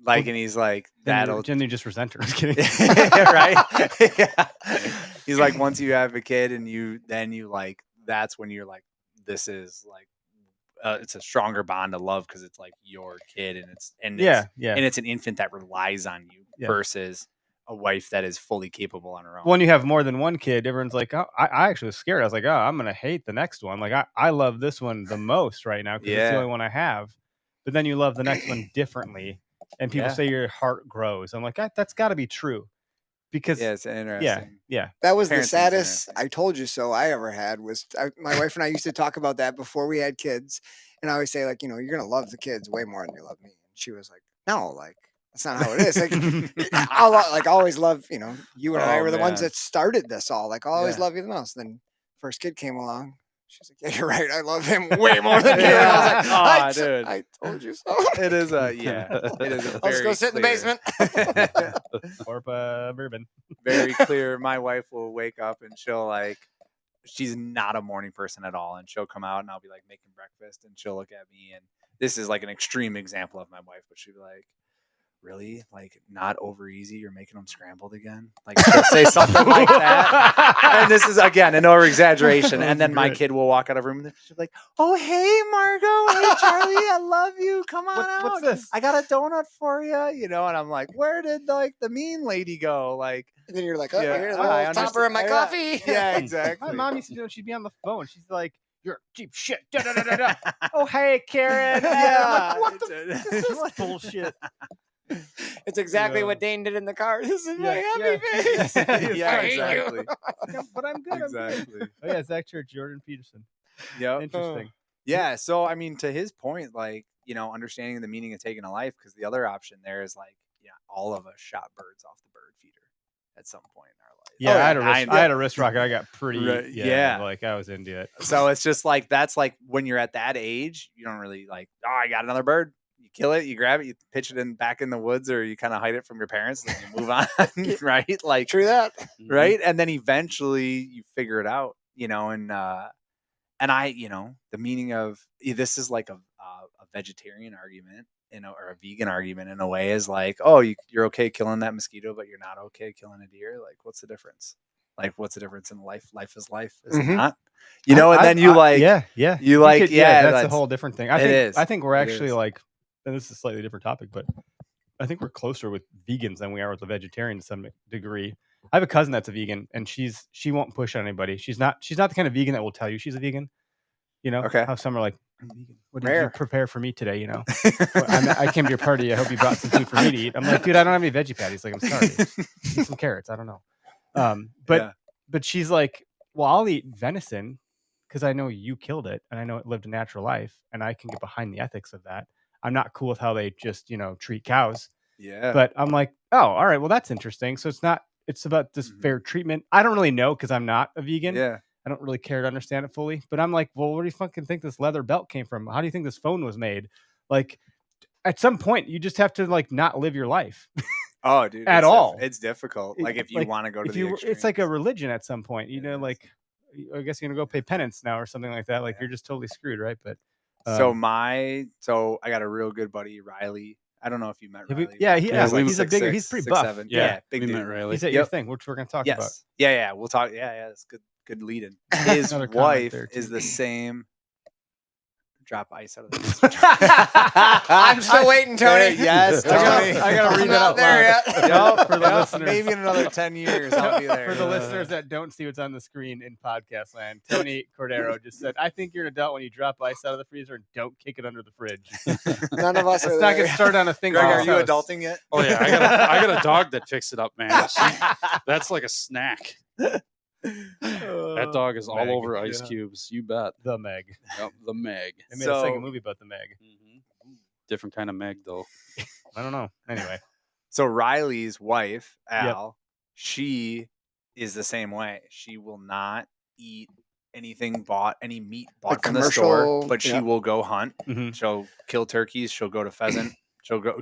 Like, and he's like, "That'll." Then you just resent her. Just kidding. Right? Yeah. He's like, once you have a kid and you like, that's when you're like, this is like, it's a stronger bond of love because it's like your kid and Yeah. it's an infant that relies on you Yeah. versus a wife that is fully capable on her own. When you have more than one kid, everyone's like, "Oh, I actually was scared." I was like, "Oh, I'm gonna hate the next one." Like I love this one the most right now because it's the Yeah. only one I have. But then you love the next one differently, and people Yeah. say your heart grows. I'm like, that's got to be true, because Yeah, it's interesting. yeah. That was the Parenting's saddest interesting. I told you so I ever had was my wife and I used to talk about that before we had kids. And I always say, like, you're going to love the kids way more than you love me. And she was like, no, like, that's not how it is. Like, I always love, you and I Oh, were the ones man. that started this all. Like, I'll always Yeah. love you the most. Then first kid came along. She's like, yeah, you're right. I love him way more than you. And I was like, Aw, dude. I told you so. It is a It is a Let's go very sit in the clear- basement. Or bourbon. Very clear. My wife will wake up and she'll like, she's not a morning person at all, and she'll come out and I'll be like making breakfast, and she'll look at me, and this is like an extreme example of my wife, but she'll be like, "Really? Like, not over easy? You're making them scrambled again?" Like, she'll say something like that. And this is again an over exaggeration. And then my Great. kid will walk out of the room and she'll be like, "Oh, hey, Margot. Hey, Charlie. I love you. Come on out. What's this? I got a donut for you." And I'm like, "Where did like the mean lady go?" Like, And then you're like, oh, Yeah, here's a I little topper in my understand. coffee. yeah, exactly. My mom used to do it. She'd be on the phone. She's like, "You're a cheap shit." Da, da, da, da, da. Oh, hey, Karen. Yeah. I'm like, what this is bullshit. It's exactly Yeah. what Dane did in the car. This is my Yeah, happy face. Yeah, I hate you. exactly. But I'm good. I'm good. Exactly. Oh yeah, Zach Church, Jordan Peterson. Yep. Interesting. Yeah. So, I mean, to his point, like, understanding the meaning of taking a life, because the other option there is like, all of us shot birds off the bird feeder at some point in our life. Yeah, Oh, I had a yeah. wrist. I had a wrist rocket. I got pretty. Right, Yeah, yeah. like I was into it. So it's just like, that's like when you're at that age, you don't really like, oh, I got another bird. You kill it, you grab it, you pitch it back in the woods, or you kind of hide it from your parents, and then you move on, right? Like, True that. right? And then eventually you figure it out, and I, the meaning of this is like a vegetarian argument, or a vegan argument in a way, is like, oh, you're okay killing that mosquito, but you're not okay killing a deer. Like, what's the difference? Like, what's the difference in life? Life is life, is it Mhm. not? And then you like, yeah. you like, that's a that's- whole different thing. it is. I think we're It actually is. like, and this is a slightly different topic, but I think we're closer with vegans than we are with the vegetarians to some degree. I have a cousin that's a vegan, and she won't push on anybody. She's not the kind of vegan that will tell you she's a vegan. Okay. How some are like, "I'm vegan. What did Rare. you prepare for me today?" Well, I came to your party. I hope you brought some food for me to eat. I'm like, dude, I don't have any veggie patties. Like, I'm sorry. Eat some carrots. I don't know. But she's like, well, I'll eat venison because I know you killed it and I know it lived a natural life and I can get behind the ethics of that. I'm not cool with how they just, treat cows. yeah. But I'm like, oh, all right, well, that's interesting. So it's about this Mhm. fair treatment. I don't really know because I'm not a vegan. yeah. I don't really care to understand it fully. But I'm like, well, where do you fucking think this leather belt came from? How do you think this phone was made? Like, at some point, you just have to like not live your life. Oh, dude. At all. It's difficult. It- Like, if you like, want to go to If the you, extremes. it's like a religion at some point. It is. Like I guess you're gonna go pay penance now or something like that. Like you're just totally screwed, right? But So I got a real good buddy, Riley. I don't know if you met Riley. He's a bigger. He's pretty buff. 6'7". Yeah, big we dude. met Riley. He's at your thing, which we're gonna talk about. Yeah, we'll talk. Yeah, it's good lead-in. His Another comment wife there, is too. the same. Drop ice out of the I'm still waiting, Tony. Yes, Tony. I gotta read I'm that not out there loud. yet. Yup, for the listeners. Maybe in another 10 years I'll be there. For the listeners that don't see what's on the screen in podcast land, Tony Cordero just said, "I think you're an adult when you drop ice out of the freezer and don't kick it under the fridge." None of us Let's are not there. get started on a thing. Greg, like are this you house. adulting yet? Oh yeah, I got a dog that picks it up, man. That's like a snack. That dog is all Meg, over ice yeah. cubes. You bet. The Meg. Yep, the Meg. They made a second movie about the Meg. Different kind of Meg though. I don't know. Anyway, So Riley's wife, Al, she is the same way. She will not eat any meat bought from the store, commercial- but she yeah. will go hunt. Mhm. She'll kill turkeys. She'll go to pheasant.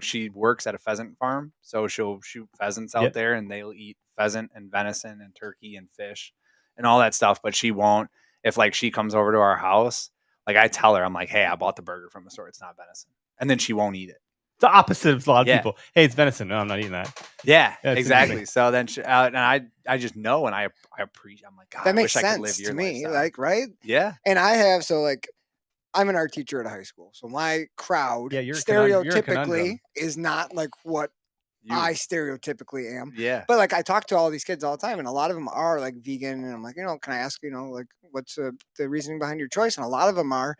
She works at a pheasant farm, so she'll shoot pheasants out Yep. there, and they'll eat pheasant and venison and turkey and fish and all that stuff. But she won't. If like she comes over to our house, like I tell her, I'm like, hey, I bought the burger from the store. It's not venison, and then she won't eat it. the opposite of a lot of Yeah. people. Hey, it's venison. No, I'm not eating that. Yeah, That's exactly. amazing. So then, and I just know, and I appreciate. I'm like, God, That I makes wish I could live sense your to me. lifestyle. Like, right? yeah, And I have, so like, I'm an art teacher at a high school. So my crowd Yeah, you're a conundrum. stereotypically is not like what you, I stereotypically am. yeah, But like I talk to all these kids all the time, and a lot of them are like vegan, and I'm like, can I ask, like, what's the reasoning behind your choice? And a lot of them are,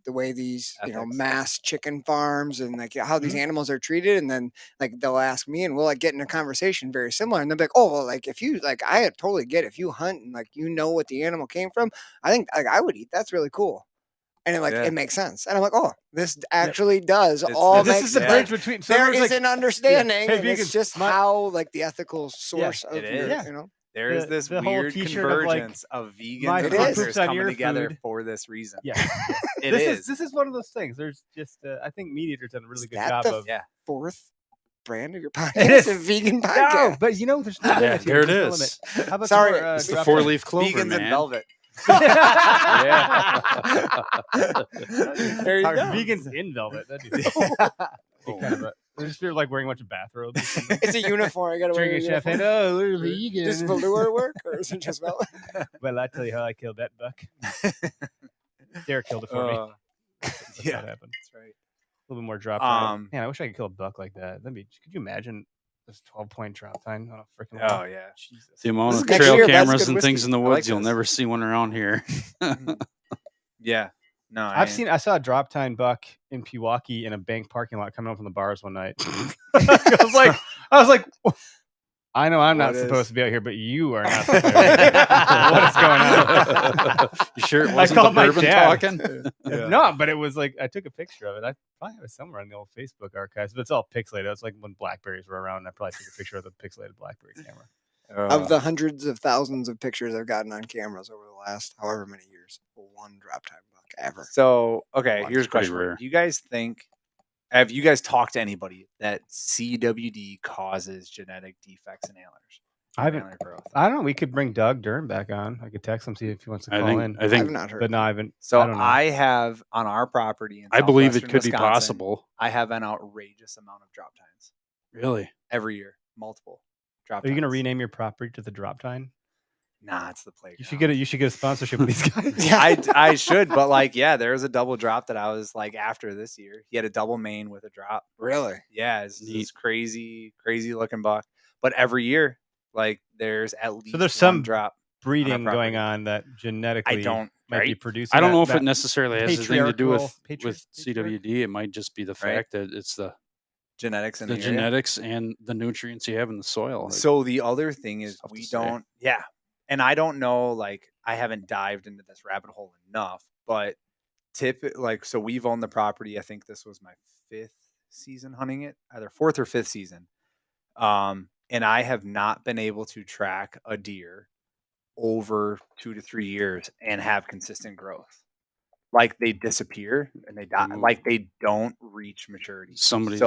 the way these, Ethics. mass chicken farms and like how these Mhm. animals are treated, and then like they'll ask me, and we'll like get in a conversation very similar, and they'll be like, oh well, like if you like, I totally get it. If you hunt and like what the animal came from, I think like I would eat. That's really cool. And Yeah. it makes sense. And I'm like, oh, this actually does It's- all This make is the yeah. bridge between. So there there's, is like, an understanding, Hey, and it's vegans, just how like the ethical source of It your, is. Yeah. there is the- this the whole weird t-shirt of, like, convergence of vegans my and food hunters poops on coming your together food. for this reason. Yeah. It this is. This is one of those things. There's just I think Meat Eater's done a really Is good that job the of. Yeah. fourth brand of your It podcast, is. a vegan No, podcast. but there's no limit. Yeah, here. there it There's no is. limit. How about Sorry, some more, It's the drop four-leaf clover, Vegans man. and velvet. There you Our go. Vegans in velvet. That'd be kind of they just feel like wearing a bunch of bathrobes. or something. It's a uniform. I gotta wear a Drinking uniform. champagne. Oh, we're vegan. Does velour work, or is it just velvet? Well, I tell you how I killed that buck. Derek killed it for me. That's yeah, how it happened. that's right. A little bit more drop time. Um, Man, I wish I could kill a buck like that. Could you imagine this 12-point drop time on a freaking Oh wall? yeah. Jesus. The amount This of is next trail year, that's cameras good and things whiskey. in the I like woods, you'll this. never see one around here. Yeah. No, I saw a drop time buck in Pewaukee in a bank parking lot coming home from the bars one night. I was like, I know I'm not What is- supposed to be out here, but you are not supposed to be out here. What is going on? You sure it I wasn't the called my bourbon dad. talking? Yeah. No, but it was like I took a picture of it. I probably have it somewhere in the old Facebook archives, but it's all pixelated. It's like when Blackberries were around. I probably took a picture of the pixelated Blackberry camera. Of the hundreds of thousands of pictures I've gotten on cameras over the last however many years, one drop time buck ever. So, okay, Well, here's a it's pretty question. rare. Do you guys think, have you guys talked to anybody that CWD causes genetic defects in antlers? I haven't. Antler growth. I don't know. We could bring Doug Dern back on. I could text him, see if he wants to I call think in. I I've think not heard. But no, I haven't. So I don't know. I have on our property in I believe it southwestern could be Wisconsin, possible. I have an outrageous amount of drop tines Really? every year, multiple drop Are you going to tines. rename your property to the Drop Time? Nah, it's the playground. You should get a sponsorship with these guys. Yeah. I should, but like, yeah, there was a double drop that I was like after this year. He had a double main with a drop. Really? Yeah, it's Neat. this crazy looking buck. But every year, like, there's at least there's one some drop. Breeding property. going on that genetically I don't. might be Right? producing. I don't that- know if that it necessarily has anything to do with patriarchal- CWD. It might just be the Right. fact that it's the Genetics in the the area. genetics and the nutrients you have in the soil. Like, So the other thing is Tough to we say. don't. Yeah, and I don't know. Like, I haven't dived into this rabbit hole enough, but so we've owned the property. I think this was my 5th season hunting it, either 4th or 5th season. And I have not been able to track a deer over 2 to 3 years and have consistent growth. like they disappear and they die. Ooh. Like they don't reach maturity. Somebody's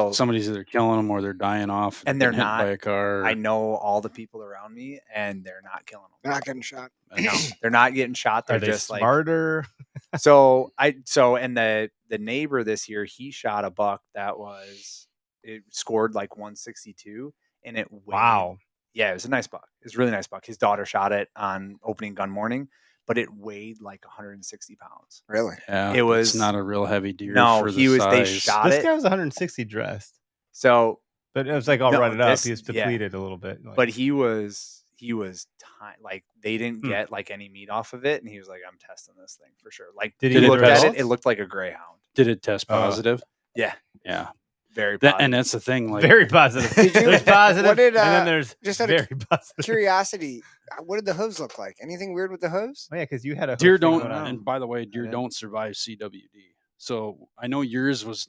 either killing them or they're dying off, and they're getting hit not by a car. I know all the people around me, and they're not killing them. They're not getting shot. No, they're not getting shot. They're Are they just smarter? and the neighbor this year, he shot a buck that it scored like 162, and it weighed, Wow. Yeah, it was a nice buck. It was a really nice buck. His daughter shot it on opening gun morning, but it weighed like 160 pounds. Really? Yeah, It was it's not a real heavy deer. No, for he the was. They size. shot This it. guy was 160 dressed, So, but it was like all No, rutted up. this- He was yeah. depleted a little bit. Like, but he was tiny. Like they didn't Hmm. get like any meat off of it, and he was like, "I'm testing this thing for sure." Like Did he he looked get at it, results? it looked like a greyhound. Did it test positive? Yeah, Yeah. very That, positive. and that's the thing. Like, very positive. Did you- There's positive, what did, and then there's just out of very positive. Curiosity. What did the hooves look like? Anything weird with the hooves? Oh, yeah, because you had a deer hoof thing don't. going on. And by the way, deer didn't. don't survive CWD. So I know yours was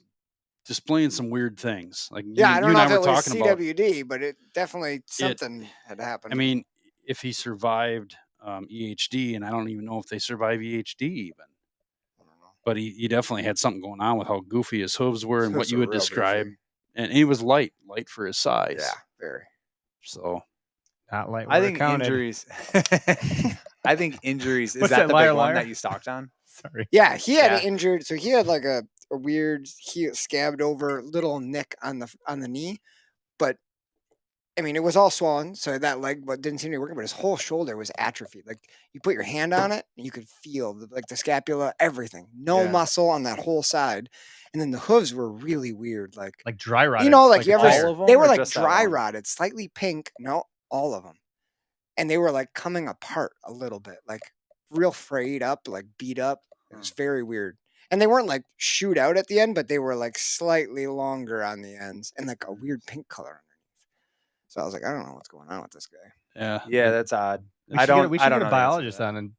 displaying some weird things. Like Yeah, I don't know and if I it were was talking about. CWD, but it definitely something had happened. I mean, if he survived EHD, and I don't even know if they survive EHD even. I don't know. But he definitely had something going on with how goofy his hooves were and what Hooves you were would real describe. goofy. And he was light for his size. Yeah, very. So Not like I we're think counted. injuries. I think injuries. Is What's that that, the liar, big one liar? that you stalked on? Sorry. Yeah, he had Yeah. an injured. So he had like a weird, he scabbed over little nick on the knee, but I mean it was all swollen. So that leg, but didn't seem to be working. But his whole shoulder was atrophied. Like you put your hand on it, and you could feel the scapula, everything. No Yeah. muscle on that whole side, and then the hooves were really weird. Like Like dry rotted. you know, like a you ever? tire. All of 'em They were or like just that dry one? rotted, slightly pink. No, all of them, and they were like coming apart a little bit, like real frayed up, like beat up. It was very weird. And they weren't like shoot out at the end, but they were like slightly longer on the ends and like a weird pink color underneath. So I was like, I don't know what's going on with this guy. yeah, Yeah, that's odd. We I should don't. Get, we I should don't get know a the answer to biologist that. on and.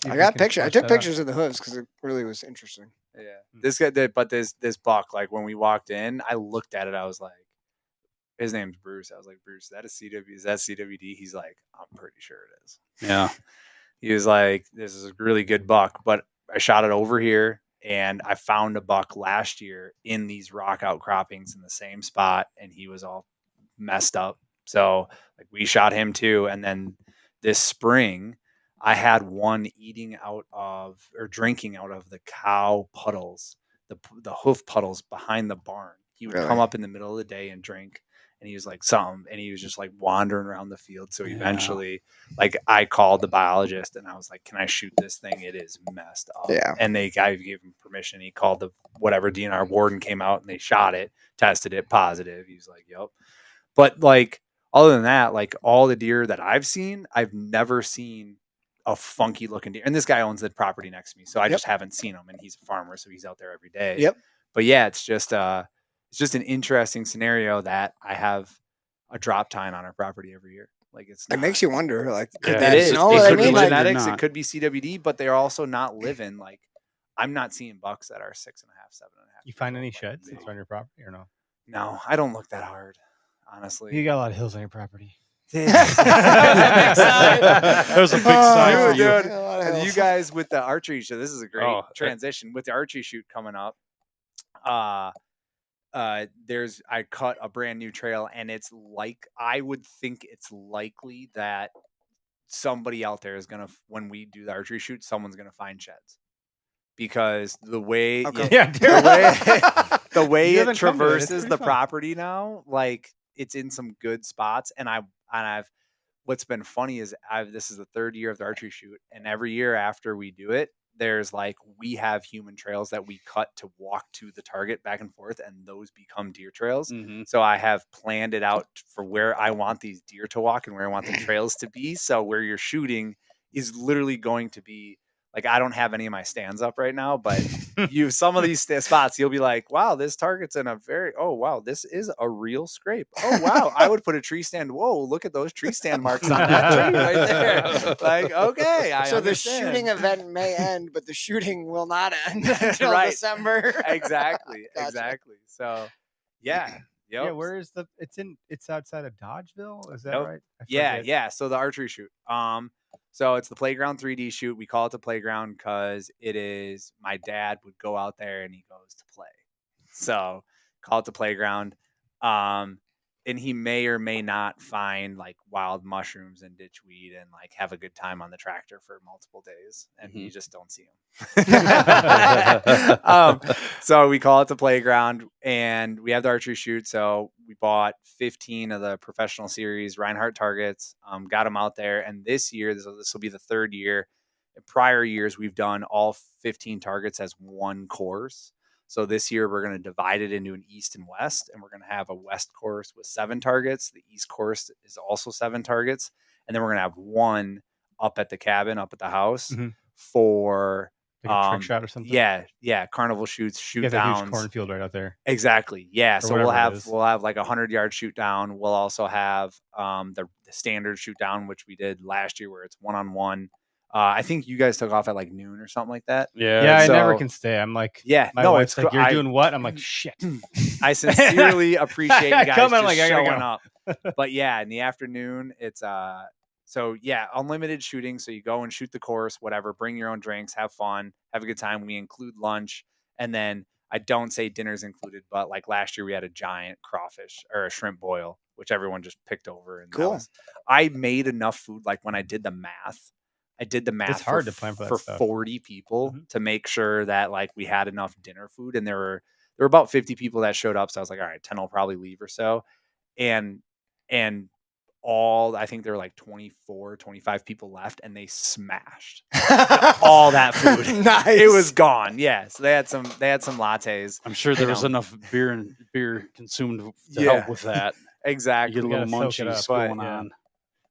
See if I we got can pictures. I flush took that out. pictures of the hooves because it really was interesting. Yeah, Hmm. this guy did, but this buck, like when we walked in, I looked at it. I was like, his name's Bruce. I was like, Bruce, that is CW. Is that CWD? He's like, I'm pretty sure it is. yeah. He was like, this is a really good buck, but I shot it over here, and I found a buck last year in these rock outcroppings in the same spot, and he was all messed up. So like we shot him too, and then this spring I had one eating out of or drinking out of the cow puddles, the hoof puddles behind the barn. He would come Really? up in the middle of the day and drink, and he was like something, and he was just like wandering around the field. So Yeah. eventually, like I called the biologist and I was like, "Can I shoot this thing? It is messed up." Yeah. And I gave him permission. He called the whatever DNR warden came out and they shot it, tested it positive. He was like, "Yep." But like other than that, like all the deer that I've seen, I've never seen a funky looking deer. And this guy owns the property next to me, so I Yep. just haven't seen him. And he's a farmer, so he's out there every day. Yep. But yeah, it's just an interesting scenario that I have a drop tine on our property every year. Like it's It makes you wonder, like, could Yeah, that it be? is. You know It what I could be mean? Like, genetics. not. It could be CWD, but they're also not living. Like I'm not seeing bucks that are 6.5, 7.5. You find any years old like sheds that's me. on your property or no? No, I don't look that hard, honestly. You got a lot of hills on your property. There's a big sigh for you. Dude, A lot of you hills. guys with the archery shoot, this is a great Oh, transition with the archery shoot coming up. I cut a brand new trail, and it's like I would think it's likely that somebody out there is gonna, when we do the archery shoot, someone's gonna find sheds because the way Okay. Yeah, dude. the way You it haven't come to it. It's traverses pretty the fun. property now, like it's in some good spots. And I've what's been funny is this is the third year of the archery shoot, and every year after we do it, there's like we have human trails that we cut to walk to the target back and forth, and those become deer trails. Mhm. So I have planned it out for where I want these deer to walk and where I want the trails to be. So where you're shooting is literally going to be like, I don't have any of my stands up right now, but some of these spots, you'll be like, wow, this target's in a oh, wow, this is a real scrape. Oh, wow, I would put a tree stand. Whoa, look at those tree stand marks on that tree right there. Like, okay, I So understand. the shooting event may end, but the shooting will not end until Right. December. Exactly. Gotcha. Exactly. So, yeah. Yep. Yeah, where is it's outside of Dodgeville? Is that Nope. right? I Yeah, forget. yeah. So the archery shoot. So it's the Playground 3D shoot. We call it the Playground because it is my dad would go out there and he goes to play. So call it the Playground. And he may or may not find like wild mushrooms and ditchweed and like have a good time on the tractor for multiple days, and you just don't see him. So we call it the Playground, and we have the archery shoot. So we bought 15 of the professional series Reinhardt targets, got them out there, and this year, this will be the third year. In prior years, we've done all 15 targets as one course. So this year we're going to divide it into an east and west, and we're going to have a west course with 7 targets. The east course is also 7 targets. And then we're going to have one up at the cabin, up at the house for like a trick shot or something. Yeah. Carnival shoots, shoot downs. A huge cornfield right out there. Exactly. Yeah. Or so we'll have like a 100-yard shoot down. We'll also have the standard shoot down, which we did last year where it's 1-on-1. I think you guys took off at like noon or something like that. Yeah, I never can stay. I'm like, my wife's like, you're doing what? I'm like, shit. I sincerely appreciate you guys Come on, just like, I gotta showing go. up. But yeah, in the afternoon, it's so yeah, unlimited shooting. So you go and shoot the course, whatever, bring your own drinks, have fun, have a good time. We include lunch, and then I don't say dinner's included, but like last year we had a giant crawfish or a shrimp boil, which everyone just picked over. And Cool. I made enough food. Like when I did the math. It's hard to plan for 40 people to make sure that like we had enough dinner food, and there were about 50 people that showed up. So I was like, all right, 10 will probably leave or so. And I think there were like 24, 25 people left, and they smashed all that food. Nice. It was gone. Yeah. So they had some lattes. I'm sure there was enough beer consumed to help with that. Exactly. You get a little munchies going on.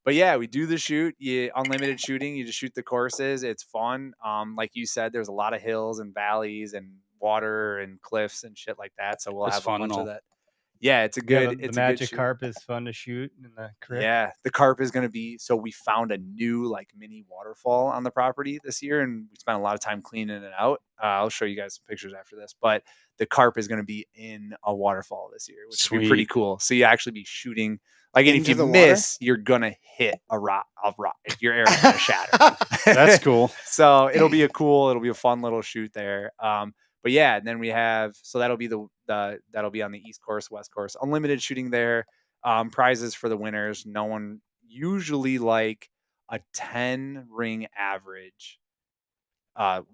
But yeah, we do the shoot. Unlimited shooting. You just shoot the courses. It's fun. Like you said, there's a lot of hills and valleys and water and cliffs and shit like that. So we'll have a bunch of that. Yeah, it's a good. The magic carp is fun to shoot in the creek. Yeah, the carp is going to be. So we found a new like mini waterfall on the property this year, and we spent a lot of time cleaning it out. I'll show you guys some pictures after this. But the carp is going to be in a waterfall this year, which will be pretty cool. So you actually be shooting. Like, and if you miss, you're gonna hit a rock. Your arrow's gonna shatter. That's cool. So it'll be a fun little shoot there. But yeah, and then we have, so that'll be that'll be on the east course, west course, unlimited shooting there. Prizes for the winners. No one, usually like a 10 ring average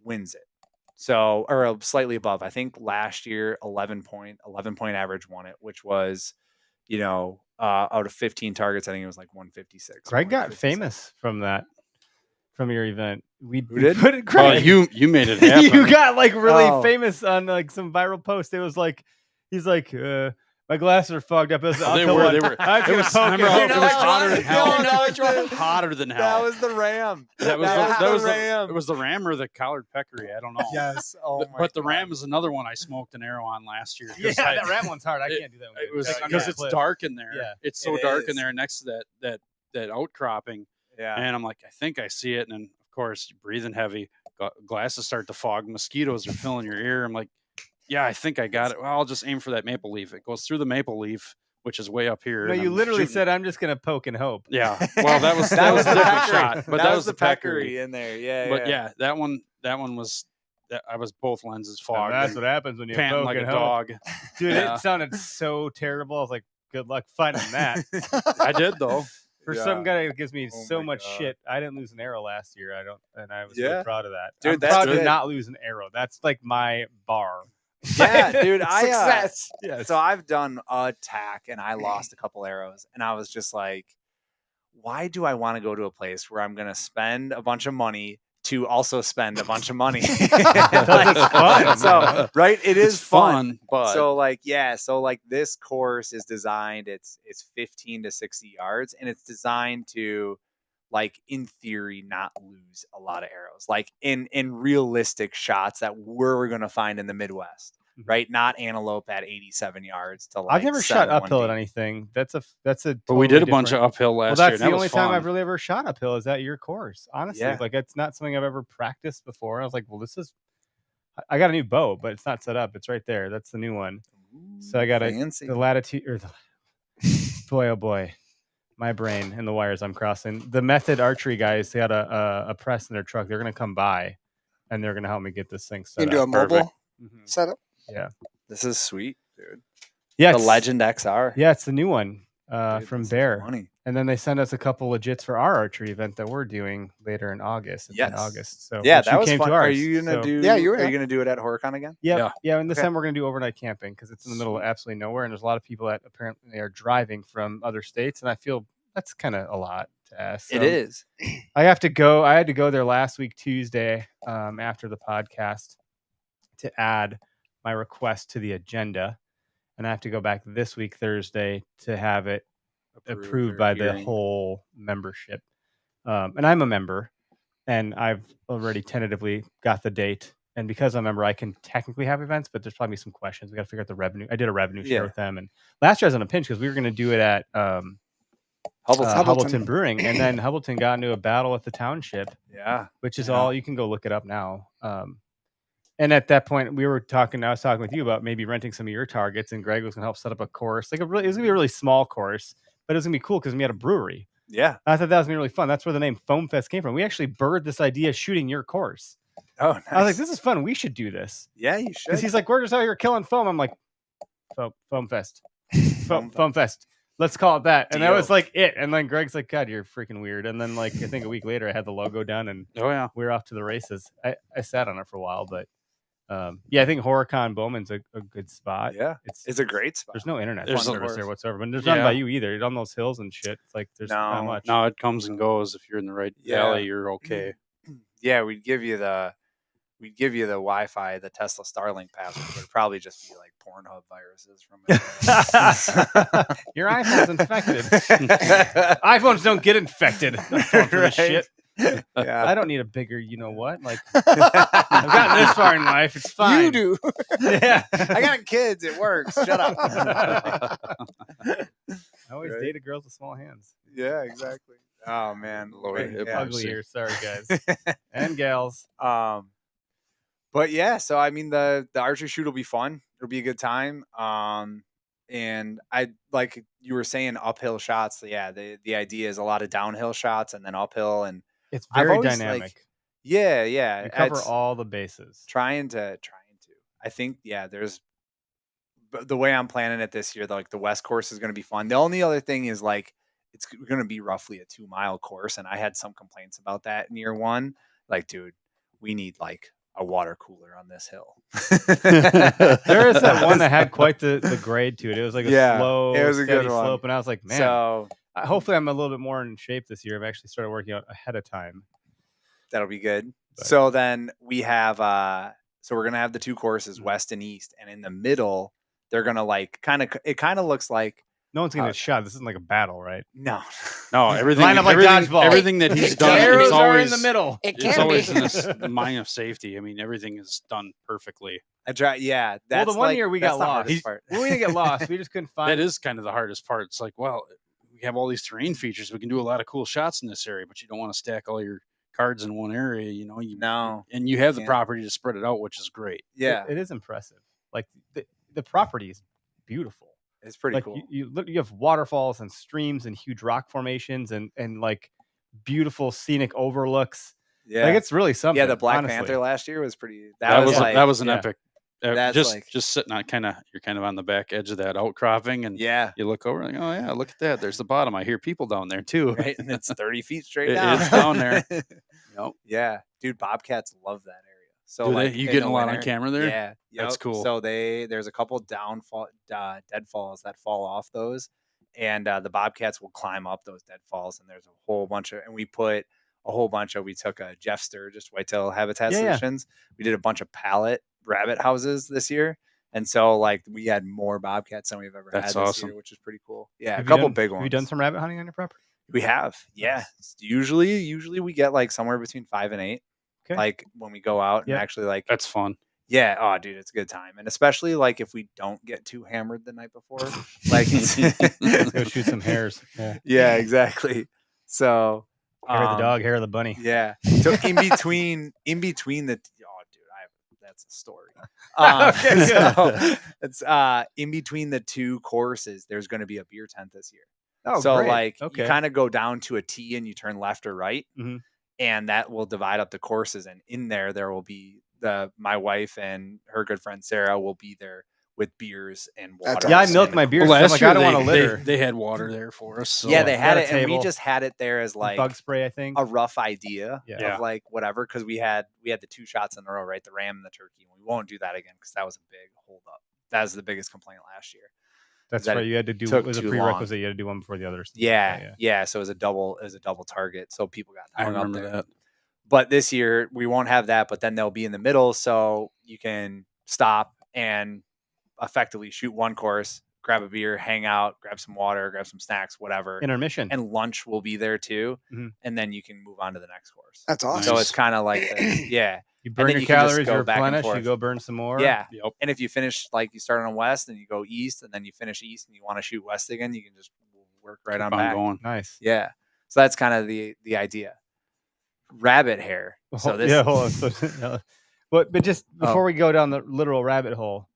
wins it. So, or slightly above. I think last year 11 point average won it, which was, out of 15 targets, I think it was like 156. Greg got famous from your event. Who did? Put it, Greg. You made it happen. You got like really famous on like some viral post. It was like, he's like, my glasses are fogged up. It was they were. It was hotter than hell. No, it's wrong. Hotter than hell. That was the ram. That was the ram. It was the ram or the collared peccary. I don't know. Yes. But the ram is another one I smoked an arrow on last year. Yeah, that ram one's hard. I can't do that one. It was because it's dark in there. Yeah, it's so dark in there next to that outcropping. Yeah. And I'm like, I think I see it. And then, of course, you're breathing heavy. Glasses start to fog. Mosquitoes are filling your ear. I'm like, yeah, I think I got it. Well, I'll just aim for that maple leaf. It goes through the maple leaf, which is way up here. No, you literally said, I'm just going to poke and hope. Yeah. Well, that was a different shot. But that was the peccary in there. Yeah. But yeah, that one was, I was both lenses fogged. That's what happens when you panting poke like and a hope. dog. Dude, it sounded so terrible. I was like, good luck finding that. I did, though. For some guy that gives me so much shit, I didn't lose an arrow last year. I was really proud of that. Dude, I'm that's proud good. to not lose an arrow. That's like my bar. Yeah, dude. Success. So I've done a tack and I lost a couple arrows, and I was just like, why do I want to go to a place where I'm going to spend a bunch of money to also spend a bunch of money? It's fun. So, right? It's fun. But So this course is designed, it's 15 to 60 yards, and it's designed to, like, in theory, not lose a lot of arrows, like in realistic shots that we're going to find in the Midwest, right? Not antelope at 87 yards to, like, I've never shot uphill at anything. That's a. But we did a bunch of uphill last year. That's the only time I've really ever shot uphill is at your course. Honestly, Yeah. like it's not something I've ever practiced before. I was like, well, this is. I got a new bow, but it's not set up. It's right there. That's the new one. So I got fancy. the latitude or the boy, oh boy. My brain and the wires I'm crossing. The Method Archery guys, they had a press in their truck. They're gonna come by, and they're gonna help me get this thing You set can do a up. mobile Mhm. setup. Yeah, This is sweet, dude. yeah. The it's- Legend XR. Yeah, it's the new one Dude, from this is Bear. money. And then they sent us a couple legits for our archery event that we're doing later in August. Yes. In August. So Yeah, which that you was came fun. to ours. Are you gonna so, do? Yeah, you were Are you there. gonna do it at Horicon again? Yeah. In Okay. December we're gonna do overnight camping because it's in the middle of absolutely nowhere, and there's a lot of people that apparently are driving from other states, and I feel that's kind of a lot to ask. It So is. I have to go. I had to go there last week Tuesday after the podcast to add my request to the agenda, and I have to go back this week Thursday to have it approved or by the hearing. whole membership. And I'm a member, and I've already tentatively got the date. And because I'm a member, I can technically have events, but there's probably some questions. We got to figure out the revenue. I did a revenue share Yeah. with them, and last year I was in a pinch because we were going to do it at Hubbleton Brewing, and then Hubbleton got into a battle with the township, Yeah. which is Yeah. all you can go look it up now. And at that point, I was talking with you about maybe renting some of your targets, and Greg was going to help set up a course. It was going to be a really small course, but it was going to be cool because we had a brewery. Yeah. I thought that was going to be really fun. That's where the name Foam Fest came from. We actually birthed this idea shooting your course. Oh, nice. I was like, this is fun. We should do this. Yeah, you should. Because he's like, we're just out here killing foam. I'm like, Foam Fest. Foam Fest. Let's call it that. And that was like it. And then Greg's like, God, you're freaking weird. And then like I think a week later I had the logo done and Oh yeah, we were off to the races. I sat on it for a while, but yeah, I think Horicon Bowman's a good spot. Yeah. It's a great spot. There's no internet There's service a- there whatsoever. But there's none Yeah. by you either. It's on those hills and shit. It's like there's not No. much. no, it comes and goes. If you're in the right Yeah. valley, you're okay. Yeah, we'd give you the Wi-Fi, the Tesla Starlink password. It would probably just be like Pornhub viruses from it. Your iPhone's infected. iPhones don't get infected. Don't fall for this Right. shit. Yeah. I don't need a bigger, you know what? Like I've gotten this far in life. It's fine. You do. Yeah. I got kids. It works. Shut up. I always Right. dated girls with small hands. Yeah, exactly. Oh man, Lord, Yeah. Yeah. Ugly here. Sorry, guys. And gals. But yeah, so I mean the archery shoot will be fun. It'll be a good time. And I like you were saying uphill shots. Yeah, the idea is a lot of downhill shots and then uphill and It's I've very always, dynamic. yeah. You cover it's all the bases. trying to. I think there's the way I'm planning it this year. Like the West course is going to be fun. The only other thing is like it's going to be roughly a 2-mile course, and I had some complaints about that in year one. Like, dude, we need like a water cooler on this hill. There is that one that had quite the grade to it. It was like a slow, it was a steady good one. slope, and I was like, man. So Hopefully, I'm a little bit more in shape this year. I've actually started working out ahead of time. that'll be good. But- So then we have so we're gonna have the two courses, west and east, and in the middle they're gonna like it kind of looks like No one's gonna get shot. This isn't like a battle, right? no. No, everything. Line up like everything, dodgeball. everything that he's It done, can be. it's always in the middle. It It's can always be. in this line of safety. I mean, everything is done perfectly. I try, yeah. That's the one like, year we that's got the lost. hardest part. Well, we didn't get lost. We just couldn't find. That is kind of the hardest part. It's like, well, we have all these terrain features. We can do a lot of cool shots in this area, but you don't want to stack all your cards in one area. You know, No. and you have the can't. property to spread it out, which is great. Yeah, It is impressive. Like the property is beautiful. it's pretty Like cool. you have waterfalls and streams and huge rock formations and like beautiful scenic overlooks. Yeah, Like it's really something. yeah. The Black honestly. Panther last year was pretty. That was like, that was an yeah. epic. That's Just like- just sitting on you're kind of on the back edge of that outcropping, and yeah, you look over like, oh yeah, look at that. There's the bottom. I hear people down there too. right. And it's 30 feet straight It down. is down there. Yep. Yeah, dude, bobcats love that area. So Do like they? You in getting the a lot on winter- camera there? Yeah, That's yep. cool. So there's a couple deadfalls that fall off those, and the bobcats will climb up those deadfalls. And there's a whole bunch of, and we put a whole bunch of. We took a Jeff Sturgis Whitetail Habitat Yeah, yeah. Solutions. We did a bunch of pallet rabbit houses this year, and so like we had more bobcats than we've ever That's had this awesome. year, which is pretty cool. Yeah, Have a you couple done- big ones. Have you done some rabbit hunting on your property? We have, yeah. Usually we get like somewhere between 5 and 8. Okay. Like when we go out and Yeah. actually like, That's fun. yeah, oh dude, it's a good time. And especially like if we don't get too hammered the night before, like Let's go shoot some hares. Yeah. yeah, exactly. So Hair of the dog, hair of the bunny. yeah. So in between the oh dude, that's a story. Okay, good. So it's in between the two courses, there's going to be a beer tent this year. Oh, so great. like Okay. you kind of go down to a T and you turn left or right, Mhm. and that will divide up the courses. And in there will be my wife and her good friend Sarah will be there with beers and That's water. Yeah, I awesome. milk my beers. Well, 'cause I'm last like, year I don't want to litter. they had water there for us. So Yeah, they we had got a it, and we table. just had it there as like Bug spray, I think. a rough idea Yeah. of like whatever, because we had the 2 shots in a row, right? The ram and the turkey. And we won't do that again because that was a big hold up. That was the biggest complaint last year. That's that right. You had to do took was a too prerequisite. You had to do one before the others. Yeah. So it was a double target. So people got I hung up remember there. that. But this year we won't have that, but then they'll be in the middle, so you can stop and effectively shoot one course, grab a beer, hang out, grab some water, grab some snacks, whatever. Intermission. And lunch will be there too. Mhm. And then you can move on to the next course. That's awesome. So Nice. it's kind of like this. Yeah. You burn then your you can just calories, go you back and replenish, you forth. go burn some more. Yeah. Yep. And if you finish, like you start on west and you go east and then you finish east and you want to shoot west again, you can just work right Keep on back. going. Nice. Yeah. So that's kind of the idea. Rabbit hair. So this, yeah, hold on. So, but just before we go down the literal rabbit hole,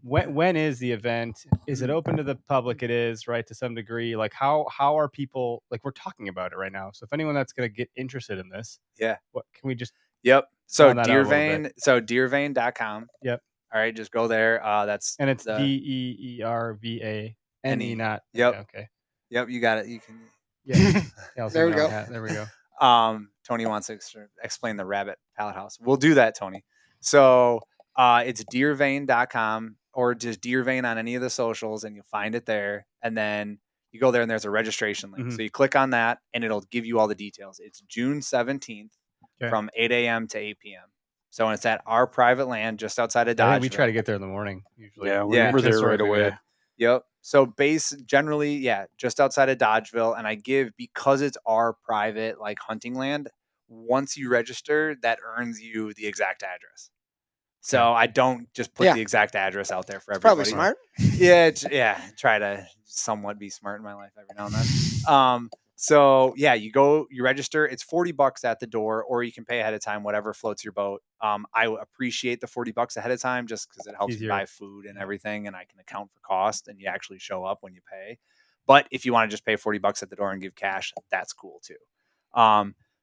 when is the event? Is it open to the public? It is, right, to some degree. Like how are people, like, we're talking about it right now. So if anyone that's going to get interested in this, what can we just Yep. So round that out a little Deervane, so deervane.com. Yep. All right, just go there. That's and it's the- DEERVANE, not Yep. okay. Yep, you got it. You can. Yeah. I'll There we zoom in on go. that. There we go. Tony wants to explain the rabbit pallet house. We'll do that, Tony. So it's deervane.com or just Deervane on any of the socials and you'll find it there. And then you go there and there's a registration link. Mhm. So you click on that and it'll give you all the details. It's June 17th Okay. from 8 a.m. to 8 p.m. So it's at our private land just outside of I Dodge. think we try to get there in the morning usually. Yeah, Yeah. we're there Historically, right away. yeah. Yep. So generally, just outside of Dodgeville. And I give, because it's our private like hunting land, once you register, that earns you the exact address. So I don't just put Yeah. the exact address out there for It's everybody. probably smart. Yeah. Try to somewhat be smart in my life every now and then. So you register, it's $40 at the door, or you can pay ahead of time, whatever floats your boat. I appreciate the $40 ahead of time just because it helps Easier. me buy food and everything, and I can account for cost and you actually show up when you pay. But if you want to just pay $40 at the door and give cash, that's cool too.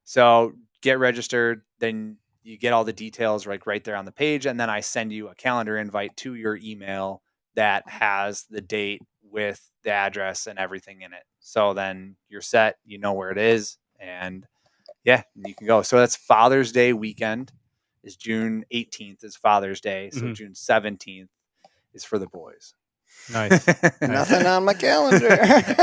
So get registered, then you get all the details right there on the page, and then I send you a calendar invite to your email that has the date with the address and everything in it. So then you're set, you know where it is, and you can go. So that's Father's Day weekend is June 18th is Father's Day. So Mhm. June 17th is for the boys. Nice. Nothing on my calendar.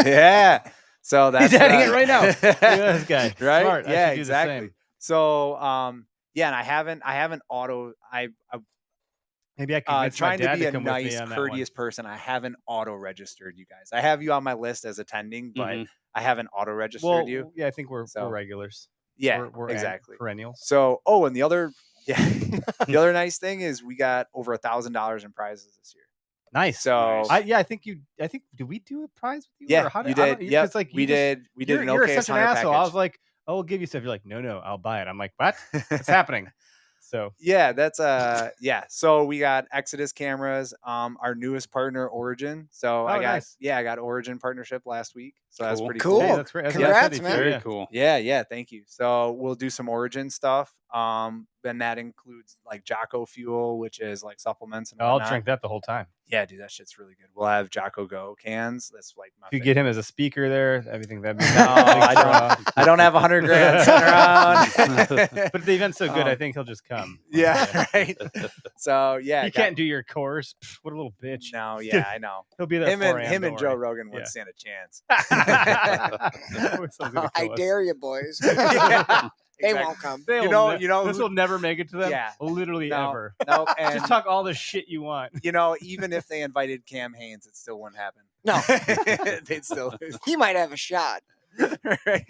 Yeah. So that's He's adding it right now. Look at this guy. Right? Smart. I Yeah, should do the exactly. same. So and I haven't Maybe I can convince my trying to dad be a come with me nice, on that courteous person. I haven't auto registered you guys. I have you on my list as attending, but Mhm. I haven't auto registered one. you. Yeah, I think we're So, regulars. Yeah, We're exactly. perennials. So, and the other, the other nice thing is we got over $1,000 in prizes this year. Nice. So, I think did we do a prize with you? yeah, Or how you I don't- did. 'cause, Yep, like, we you just- did. We did an You're OK such an Hunter asshole. package. I was like, oh, we'll give you stuff. You're like, no, I'll buy it. I'm like, what? What's happening? So Yeah, that's So we got Exodus cameras, our newest partner, Origin. So I got Origin partnership last week. So that's Cool. pretty Cool. cool. hey, that's great. That's what I Congrats, said, man. Very Yeah. cool. Yeah, thank you. So we'll do some Origin stuff. Then that includes like Jocko Fuel, which is like supplements and I'll whatnot. drink that the whole time. Yeah, dude, that shit's really good. We'll have Jocko Go cans. That's like my If you get him as a speaker there, everything that'd be No, I don't have 100 grand sitting around. But the event's so good, I Um, think he'll just come. Yeah, right. So You can't do your course. Pff, what a little bitch. No, yeah, I know. He'll be there. Him at 4 a.m., and don't Joe worry. Rogan would Yeah. stand a chance. Someone's gonna I kill us. dare you, boys. Yeah, They exactly. won't come. They'll You know this who- will never make it to them. Yeah. Literally No, ever. No, and Just talk all the shit you want. even if they invited Cam Haynes, it still wouldn't happen. No. They'd still lose. He might have a shot. Right?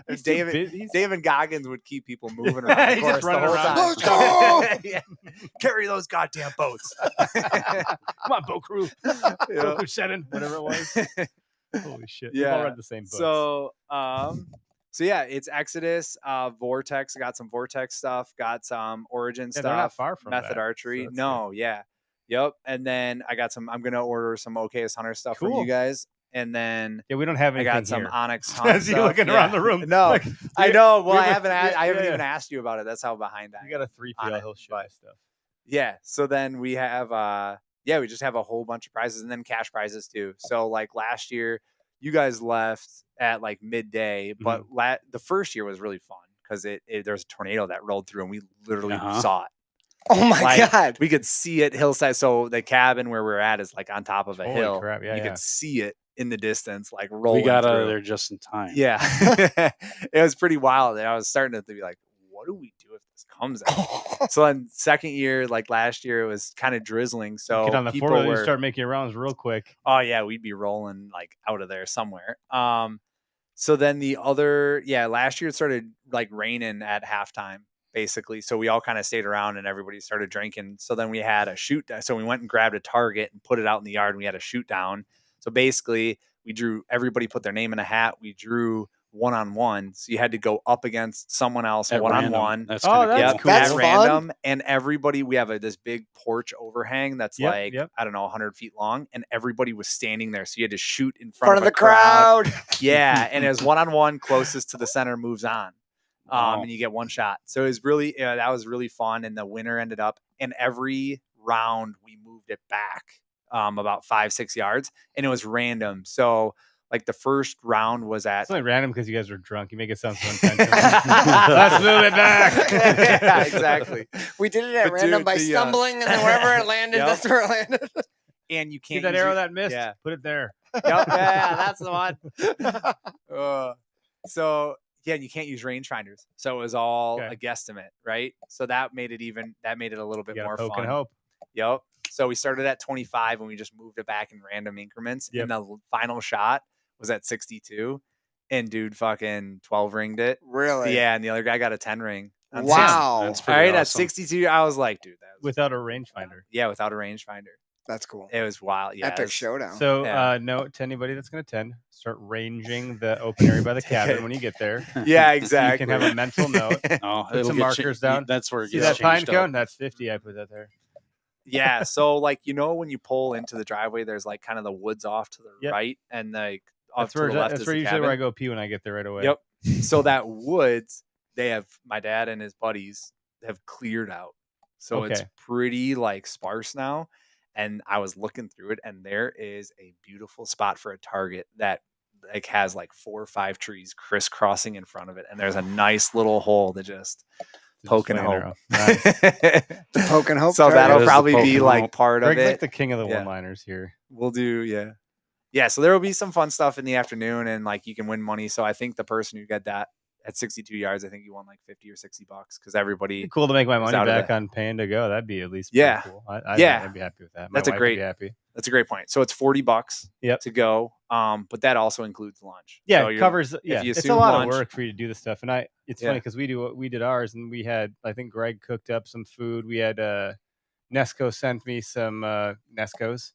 He's too David busy. He's- David Goggins would keep people moving around the He's course just the running whole around. time. Let's go! Yeah. Carry those goddamn boats. Come on, boat crew. Boat Yeah. crew 7, whatever it was. Holy shit. We've Yeah. all read the same books. So yeah, it's Exodus, Vortex. Got some Vortex stuff. Got some Origin Yeah, stuff. they're not far from Method that, Archery. so that's No, yeah, yep. And then I got some. I'm gonna order some OKS Hunter stuff from Cool. you guys. and then Yeah, we don't have I anything got some here. Onyx hunt As you stuff. looking around the room. No, Like, I know. Well, we I have a- haven't. I haven't yeah. even asked you about it. That's how behind I am. You got a 3PL. on it, He'll show but- us stuff. Yeah. So then we have we just have a whole bunch of prizes and then cash prizes too. So like last year, you guys left at like midday, but the first year was really fun because there's a tornado that rolled through and we literally saw it. Oh my Like, God. we could see it hillside. So the cabin where we're at is like on top of a Holy hill. crap, yeah, you yeah. could see it in the distance, like rolling. We got out through. of there just in time. Yeah. It was pretty wild. And I was starting to be like, what do we do if this comes out? So then second year, like last year, it was kind of drizzling. So Get on the people four-wheeler, you were, start making your rounds real quick. oh yeah, we'd be rolling like out of there somewhere. So then last year it started like raining at halftime, basically. So we all kind of stayed around and everybody started drinking. So then we had a shoot. So we went and grabbed a target and put it out in the yard and we had a shoot down. So basically everybody put their name in a hat. We drew 1-on-1. So you had to go up against someone else At 1-on-1. random. That's Oh, kinda that's cool. cool. That's At fun. random. And everybody, we have this big porch overhang that's Yep, like, yep. I don't know, 100 feet long. And everybody was standing there. So you had to shoot in Front of the crowd. Yeah, and it was 1-on-1, closest to the center moves on, Wow. and you get one shot. So it was really that was really fun. And the winner ended up, and every round we moved it back about 5-6 yards, and it was random. So like the first round was at It's only random because you guys were drunk. You make it sound so intentional. Let's move it back. yeah, exactly. We did it at But random dude, by the, stumbling, and then wherever it landed, Yep. that's where it landed. And you See can't that use arrow your- that missed? Yeah. Put it there. Yep, yeah, that's the one. So yeah, and you can't use rangefinders. So it was all Okay. a guesstimate, right? So that made it a little You bit got more to poke fun. and hope. Yep. So we started at 25 and we just moved it back in random increments. Yep. And the final shot was at 62. And dude fucking 12 ringed it. Really? Yeah, and the other guy got a 10 ring. on Wow. That's All pretty right, at awesome. 62, I was like, dude, that was Without a rangefinder. without a rangefinder. That's cool. It was wild. Yeah. it Epic was- showdown. So, Yeah. note to anybody that's going to attend: start ranging the open area by the cabin when you get there. Yeah, You exactly. can have a mental note. Oh, Put it'll some get markers down. That's where it See gets that pine changed cone? up. That's 50. I put that there. Yeah, so like when you pull into the driveway, there's like kind of the woods off to the Yep. right, and like off That's to where the left that's is where the usually where I cabin. go pee when I get there right away. Yep. So that woods, they have my dad and his buddies have cleared out, so it's Okay. pretty like sparse now. And I was looking through it, and there is a beautiful spot for a target that like has like 4 or 5 trees crisscrossing in front of it, and there's a nice little hole to just poke and Swing an hope. arrow. Nice. The poke and hope. So target. That that'll is the probably poke be and like hope. part of Greg's it. like the king of the Yeah. one-liners here. We'll do, yeah. So there will be some fun stuff in the afternoon, and like you can win money. So I think the person who got that at 62 yards, I think he won like $50 or $60 because everybody. It'd be cool to make my was money out of back that. on paying to go. That'd be at least Yeah. pretty cool. I'd be happy with that. My That's a wife would great- be happy. That's a great point. So it's $40 Yep. to go, but that also includes lunch. Yeah, So it you're- covers. Yeah, you it's a assume lot lunch- of work for you to do this stuff, and it's Yeah. funny because we did ours, and we had. I think Greg cooked up some food. We had Nesco sent me some Nescos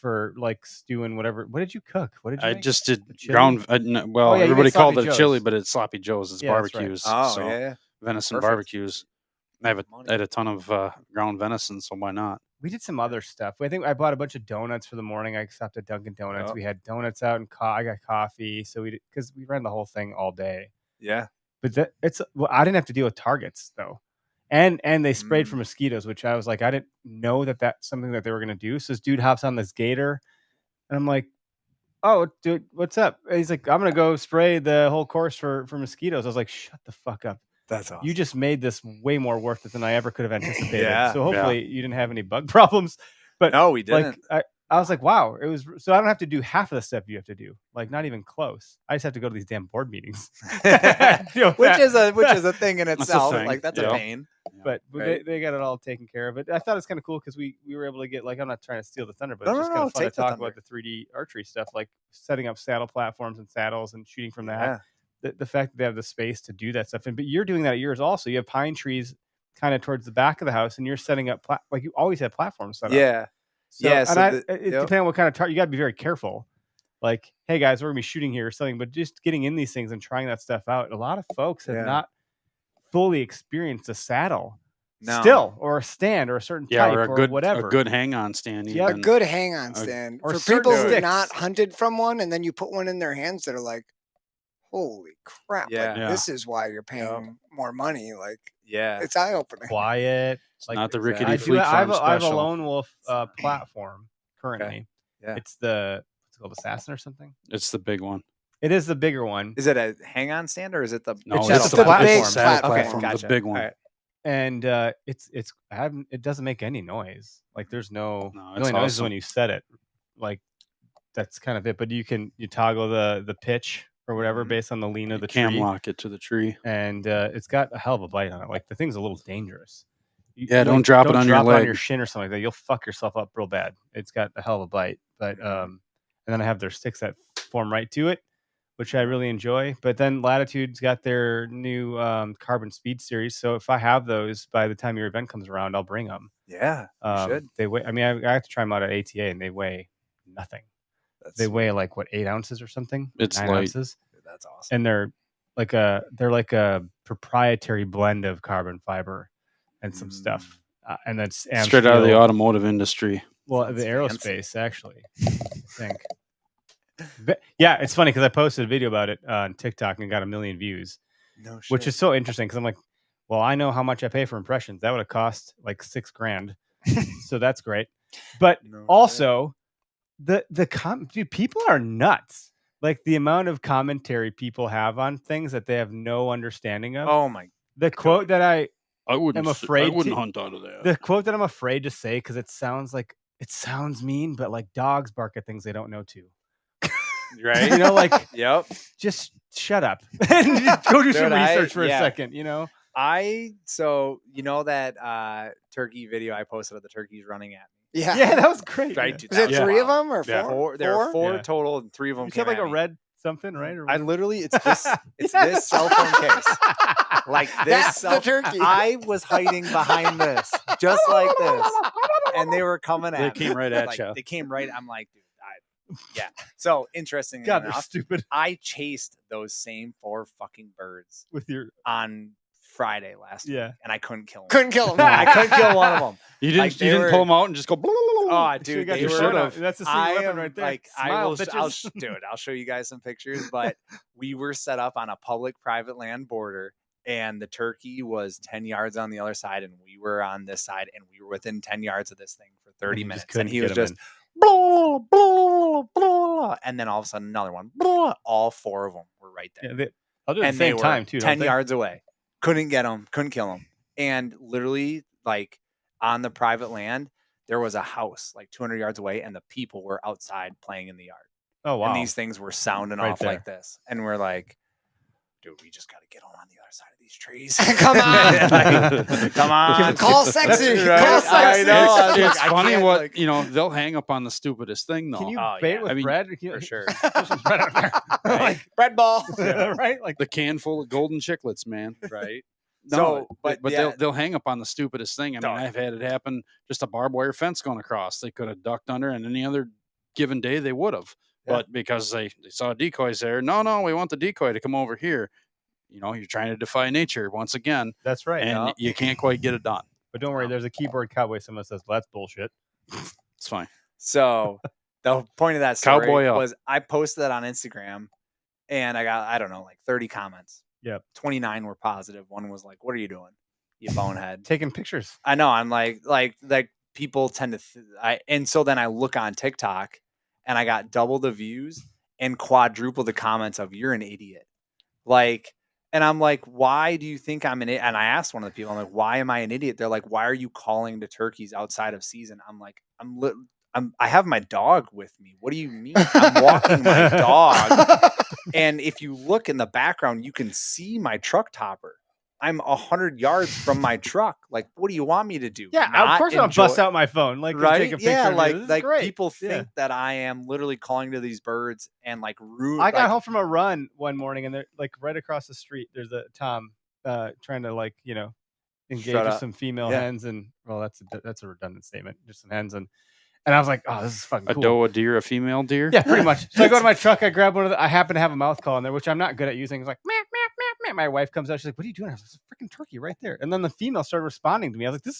for like stewing whatever. What did you cook? What did you? I make? just did chili? ground. Well, Oh, yeah, you everybody made called sloppy it a chili, joes. but it's sloppy joes. It's Yeah, that's right. barbecues. Oh, so yeah. venison Perfect. barbecues. I had a ton of ground venison, so why not? We did some other stuff. I think I bought a bunch of donuts for the morning. I stopped at Dunkin' Donuts. Oh. We had donuts out, and I got coffee. So because we ran the whole thing all day. Yeah. But I didn't have to deal with targets though, and they sprayed for Mm. mosquitoes, which I was like, I didn't know that that's something that they were gonna do. So this dude hops on this gator, and I'm like, oh, dude, what's up? And he's like, I'm gonna go spray the whole course for mosquitoes. I was like, shut the fuck up. That's awesome. You just made this way more worth it than I ever could have anticipated. Yeah, so hopefully you didn't have any bug problems. But No, we didn't. like I was like, wow, it was so I don't have to do half of the stuff you have to do. Like not even close. I just have to go to these damn board meetings. You know, which that- is a thing in a itself. thing, Like that's yeah. a pain. but Right. they got it all taken care of. But I thought it's kind of cool because we were able to get like I'm not trying to steal the thunder, but No, it's no, just kind no, of fun to take the talk thunder. about the 3D archery stuff, like setting up saddle platforms and saddles and shooting from that. Yeah. The fact that they have the space to do that stuff, but you're doing that at yours also. You have pine trees kind of towards the back of the house, and you're setting up like you always have platforms set up. Yeah. So, Yeah, and so it yep. depending on what kind of target, you got to be very careful. Like, hey guys, we're gonna be shooting here or something, but just getting in these things and trying that stuff out. A lot of folks have Yeah. not fully experienced a saddle No. still, or a stand, or a certain type, or whatever. a good hang-on stand. Yeah, A even. good hang-on stand or for certain people who've sticks. not hunted from one, and then you put one in their hands that are like, holy crap! Yeah. Like, Yeah. this is why you're paying more money. Like, Yeah. it's eye-opening. quiet. It's Like, not the exactly. Rickety I Fleet have Farm I have a special. Lone Wolf platform currently. Yeah. It's the what's it called, Assassin or something. It's the big one. It is the bigger one. Is it a hang-on stand or is it the? No, It's it's just the the big platform. saddle Okay, platform, gotcha. the big one. All right. And it doesn't make any noise. Like, there's no No, the it's only noise is awesome. when you set it. Like, that's kind of it. But you toggle the pitch or whatever Mhm. based on the lean of the Cam tree, lock it to the tree. and it's got a hell of a bite on it. Like, the thing's a little dangerous. Yeah, don't drop it on your leg. your shin or something like that. You'll fuck yourself up real bad. It's got a hell of a bite. But and then I have their sticks that form right to it, which I really enjoy. But then Latitude's got their new Carbon Speed series. So if I have those by the time your event comes around, I'll bring them. Yeah. You should. They weigh. I mean, I have to try them out at ATA, and they weigh nothing. They weigh like 8 ounces or something. It's 9 light. ounces, That's awesome. and they're like a proprietary blend of carbon fiber and some stuff. And that's Straight out of the automotive industry. Well, Sounds the fancy. aerospace, actually, I think. But, yeah, it's funny because I posted a video about it on TikTok and got 1 million views, No shit. which is so interesting because I'm like, well, I know how much I pay for impressions. That would have cost like $6,000, so that's great. But No also, dude, people are nuts. Like, the amount of commentary people have on things that they have no understanding of. Oh my. The quote that I wouldn't hunt out of that. the quote that I'm afraid to say because it sounds mean, but like dogs bark at things they don't know too. Right. You know, like, Yep. just shut up and just go do some Dude, research for a yeah. second. You know, So you know that turkey video I posted of the turkeys running at me. Yeah. yeah, that was great. Right, Yeah. dude, Was that it Yeah. 3 of them or 4? Yeah. There are 4 Yeah. total, and 3 of them. You said came like at a me. red something, right? Or I literally, it's this Yeah. cell phone case, like this. That's the turkey. I was hiding behind this, just like this, and they were coming at. They me. came right at Like, you. They came right. I'm like, dude, yeah. So interesting God, they're enough, stupid I chased those same 4 fucking birds with your on Friday last week, and I couldn't kill them. Couldn't kill him. I couldn't kill one of them. You didn't. Like, you they didn't were- pull them out and just go. Oh, You dude, got they your were. shirt off. That's a secret I weapon am, right there. like, Smile, dude, I'll show you guys some pictures. But we were set up on a public-private land border, and the turkey was 10 yards on the other side, and we were on this side, and we were within 10 yards of this thing for 30 you just minutes, and couldn't he get was 'em just blah, blah, blah, and then all of a sudden another one. Blah, all 4 of them were right there, I'll do it at and the they same were time too. 10 yards away. Couldn't get them, couldn't kill them, and literally, like, on the private land, there was a house like 200 yards away, and the people were outside playing in the yard. Oh wow! And these things were sounding Right off there. like this. And we're like, dude, we just got to get on the other side of these trees. Come on. Like, come on. Call sexy. Right? Call I sexy. know. I was It's like, I funny can't, what like- they'll hang up on the stupidest thing though. Can you Oh, bait yeah. with I mean, bread? For sure. There's some bread out there. Right? Bread ball. Right? Like, The can full of golden chiclets, man. Right. No, So, but yeah. they'll hang up on the stupidest thing. I mean, Dog. I've had it happen. Just a barbed wire fence going across. They could have ducked under, and any other given day they would have. Yeah. But because they saw decoys there, no, we want the decoy to come over here. You know, you're trying to defy nature once again, that's right. and you can't quite get it done. But don't worry, there's a keyboard cowboy. Someone says, well, that's bullshit. It's fine. So the point of that story Cowboy up. was I posted that on Instagram, and I got, I don't know, like 30 comments. Yep. 29 were positive. One was like, what are you doing, you bonehead? Taking pictures. I know. I'm like people tend to, and so then I look on TikTok, and I got double the views and quadruple the comments of "you're an idiot." Like, and I'm like, why do you think I'm an idiot? And I asked one of the people, I'm like, why am I an idiot? They're like, why are you calling to turkeys outside of season? I'm like, I have my dog with me. What do you mean? I'm walking my dog, and if you look in the background, you can see my truck topper. I'm 100 yards from my truck. Like, what do you want me to do? Yeah, of Not course I'll enjoy- bust out my phone. Like, and right? take a picture. Yeah, of like it. This is great. people Yeah. think that I am literally calling to these birds and like rude. I got like, home from a run one morning, and they're like right across the street. There's a Tom trying to engage Shut with up. some female Yeah. hens, and well, that's a redundant statement. Just some hens, and I was like, oh, this is fucking A cool. doe, a deer, a female deer. Yeah, pretty much. So I go to my truck. I grab one of the. I happen to have a mouth call in there, which I'm not good at using. It's like meow, meow, meow, My wife comes out. She's like, "What are you doing?" I was like, "There's a freaking turkey right there." And then the female started responding to me. I was like,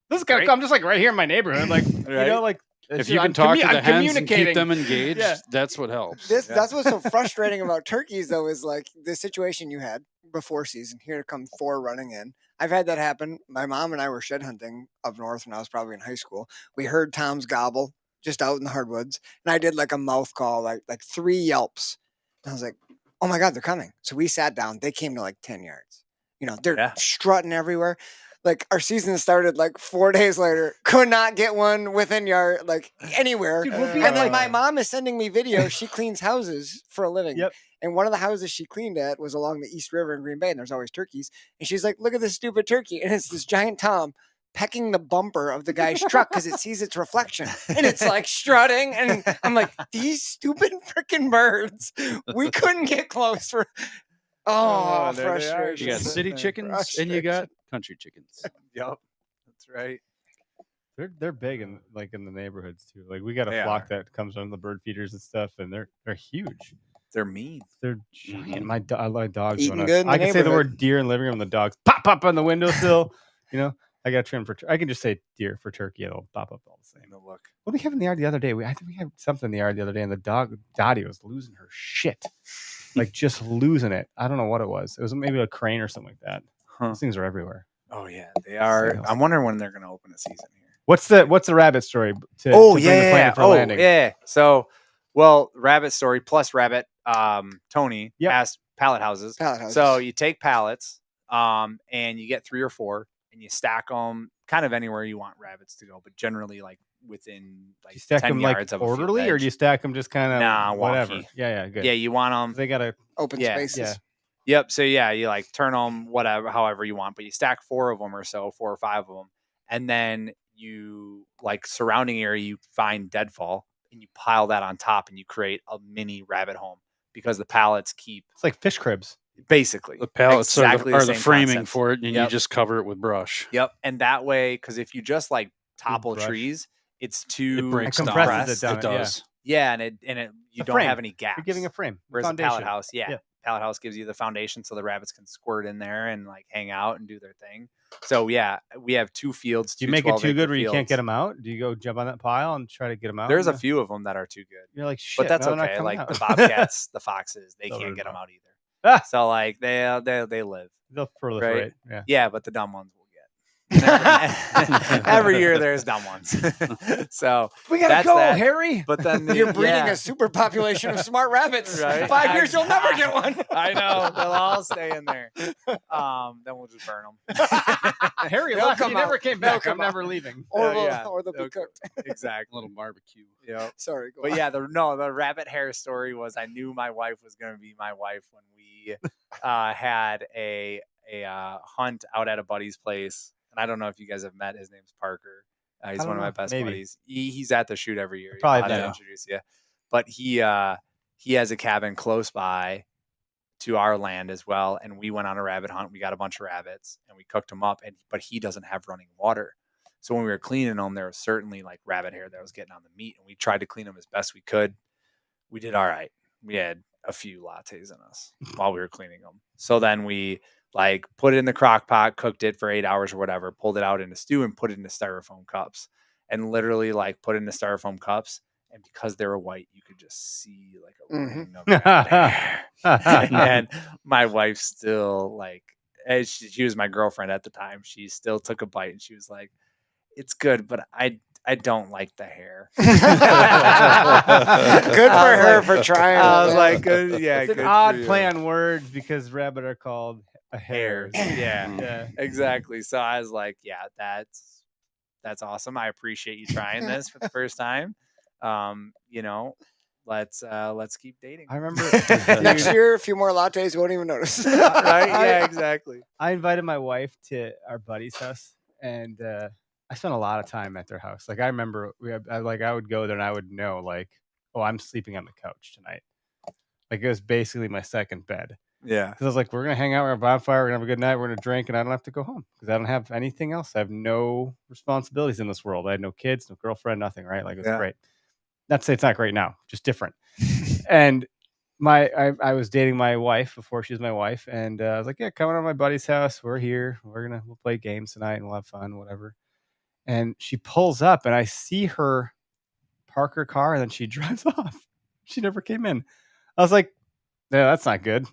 "This guy come just like right here in my neighborhood." Like, you know, like if you can talk to the hens and keep them engaged, Yeah. that's what helps. That's what's so frustrating about turkeys, though, is like the situation you had before season. Here come 4 running in. I've had that happen. My mom and I were shed hunting up north when I was probably in high school. We heard Tom's gobble just out in the hardwoods, and I did like a mouth call, like 3 yelps. And I was like, "Oh my God, they're coming!" So we sat down. They came to like 10 yards. You know, they're strutting everywhere. Like our season started like 4 days later. Could not get one within yard, like anywhere. Dude, and then my mom is sending me videos. She cleans houses for a living. Yep. And one of the houses she cleaned at was along the East River in Green Bay, and there's always turkeys. And she's like, "Look at this stupid turkey." And it's this giant tom pecking the bumper of the guy's truck because it sees its reflection. And it's like strutting. And I'm like, these stupid freaking birds. We couldn't get close for frustration. You got city chickens and you got country chickens. Yep, that's right. They're big in the neighborhoods too. Like we got a flock that comes from the bird feeders and stuff, and they're huge. They're mean. They're giant. My dogs. Eating good in the I can say the neighborhood. word deer in the living room, and the dogs pop on the windowsill. You know, I got trim for. I can just say deer for turkey. It'll pop up all the same. No look. What did we have in the yard the other day? I think we had something in the yard the other day, and the dog Dottie was losing her shit, like just losing it. I don't know what it was. It was maybe a crane or something like that. Those things are everywhere. Oh yeah, they are. I'm wondering when they're going to open a season here. What's the rabbit story? To bring the plan for landing? Yeah. So, well, rabbit story plus rabbit. Tony asked pallet houses. So you take pallets, and you get 3 or 4, and you stack them kind of anywhere you want rabbits to go, but generally like within like you stack 10 them yards like of orderly, or do you stack them just kind of whatever? Wonky. Yeah, good. Yeah, you want them. They got to open spaces. Yeah. Yep. So yeah, you like turn them however you want, but you stack 4 of them or so, 4 or 5 of them, and then you like surrounding area. You find deadfall and you pile that on top, and you create a mini rabbit home because the pallets keep. It's like fish cribs, basically. The pallets are the same framing concept. for it, and you just cover it with brush. Yep. And that way, because if you just like topple trees, it's too It breaks down. compresses it down. It does. Yeah, and you don't have any gaps. You're giving a frame. Whereas a pallet house, pallet house gives you the foundation so the rabbits can squirt in there and like hang out and do their thing. So yeah, we have 2 fields. Do you make it too good where you can't get them out? Do you go jump on that pile and try to get them out? There's a few of them that are too good. You're like, shit, but that's okay. Like the bobcats, the foxes, they can't get them out either. So like they live. They'll proliferate. Right? Yeah, but the dumb ones will get. Every year there's dumb ones. So we gotta go, Harry. But then you're breeding a super population of smart rabbits. Right? 5 years you'll never get one. I know, they'll all stay in there. Then we'll just burn them. Harry left. He never came back. I'm never leaving. Or they'll be cooked. Exactly. A little barbecue. Yeah. Sorry. But yeah, the rabbit hair story was I knew my wife was going to be my wife when we had a hunt out at a buddy's place. And I don't know if you guys have met. His name's Parker. He's one of my best buddies. He's at the shoot every year. Probably to introduce you. But he has a cabin close by to our land as well. And we went on a rabbit hunt. We got a bunch of rabbits and we cooked them up. But he doesn't have running water. So when we were cleaning them, there was certainly like rabbit hair that was getting on the meat. And we tried to clean them as best we could. We did all right. We had a few lattes in us while we were cleaning them. So then we like put it in the crock pot, cooked it for 8 hours or whatever, pulled it out in a stew and put it into styrofoam cups and literally like put it into styrofoam cups. And because they were white, you could just see like a ring of rabbit hair. And my wife still like, she was my girlfriend at the time. She still took a bite and she was like, "It's good, but I don't like the hair." Good for her for trying. I was like, good. Yeah. It's an odd play on words because rabbit are called hares. Yeah, exactly. So I was like, yeah, that's awesome. I appreciate you trying this for the first time. Let's keep dating. I remember next year, a few more lattes, you won't even notice. Right? Yeah, exactly. I invited my wife to our buddy's house, and I spent a lot of time at their house. Like I remember, I would go there and I would know, like, oh, I'm sleeping on the couch tonight. Like it was basically my second bed. Yeah. Because I was like, we're gonna hang out, we're gonna have a bonfire, we're gonna have a good night, we're gonna drink, and I don't have to go home because I don't have anything else. I have no responsibilities in this world. I had no kids, no girlfriend, nothing. Right? Like it was great. Not to say it's not great now, just different. And I was dating my wife before she was my wife, and I was like, yeah, come on to my buddy's house. We're here. We'll play games tonight and we'll have fun, whatever. And she pulls up, and I see her park her car, and then she drives off. She never came in. I was like, yeah, that's not good.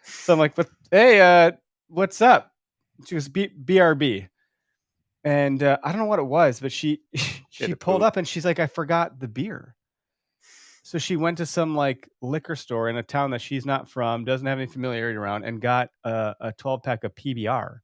So I'm like, but hey, what's up? She was BRB. And I don't know what it was, but she pulled up and she's like, I forgot the beer. So she went to some like liquor store in a town that she's not from, doesn't have any familiarity around, and got a 12-pack of PBR.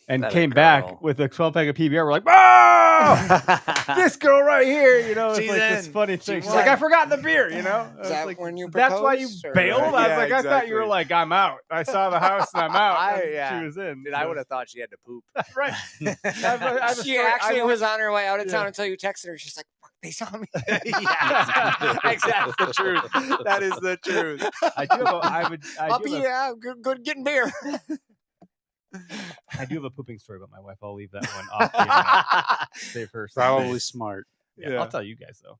And came back with a 12-pack of PBR. We're like, oh, this girl right here, you know, it's She's like this in. funny thing. She She's like, won. I forgot the beer, you know. Is that like, when you that's why you proposed, or- bailed? I was Yeah, like, I thought you were exactly. like, I'm out. I saw the house and I'm out. And Yeah. She was in. Dude, I would have thought she had to poop. Right. I have a She story. actually was on her way out of Yeah. town until you texted her. She's like, fuck, they saw me. Yeah, exactly. The truth. That is the truth. I do have I'll be good getting beer. I do have a pooping story about my wife. I'll leave that one off. The internet. Save her. some Probably days. smart. Yeah, I'll tell you guys though.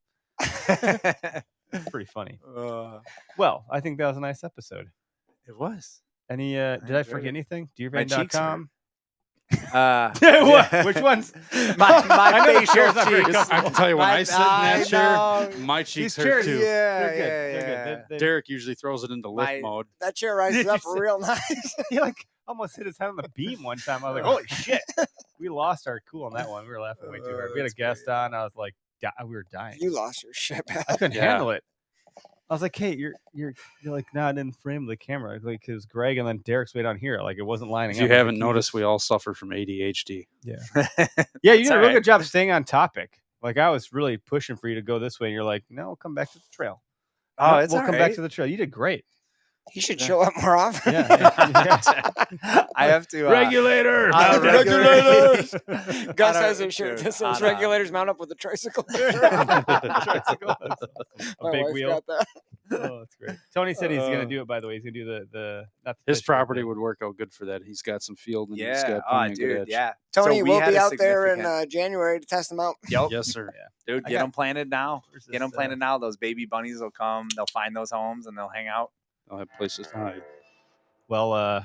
It's pretty funny. Uh, Well, I think that was a nice episode. it was. Any? Did I enjoyed forget it. anything? My cheeks Deervane.com. What? Which ones? My I know the facial chair's not very cheeks. comfortable. I can tell you when I sit in that chair, know. my cheeks These hurt chairs, too. Yeah, They're good. yeah, They're yeah. good. They- Derek usually throws it into lift My- mode. That chair rises up You said- real nice. He like almost hit his head on the beam one time. I was like, holy shit. We lost our cool on that one. We were laughing way too hard. We had a That's guest great. on. I was like, we were dying. You lost your shit, man. I couldn't Yeah. handle it. I was like, hey, you're like not in frame of the camera. Like it was Greg and then Derek's way down here. Like it wasn't lining If up. you Like, haven't can noticed, just- we all suffer from ADHD. Yeah, you did a real alright. good job staying on topic. Like I was really pushing for you to go this way, and you're like, no, we'll come back to the trail. Oh, No, it's we'll all come right. back to the trail. You did great. He should show up more often. Yeah. I have to. Regulator. Regulators. Gus On has a- a shirt dude, that says on a- "Regulators mount up with a tricycle." Tricycle. A My big wife wheel. got that. Oh, that's great. Tony said he's gonna Uh, do it. By the way, he's gonna do the not the His fish, but property the- would work out good for that. He's got some field and he's Yeah. got Oh, plenty of good dude. edge. Yeah. Tony So we will had be a out there in significant- January to test them out. Yep. Yes, sir. Dude, I get got- them planted now. Where's Get them this, planted now. Those baby bunnies will come. They'll find those homes and they'll hang out. I'll have places to hide. Well,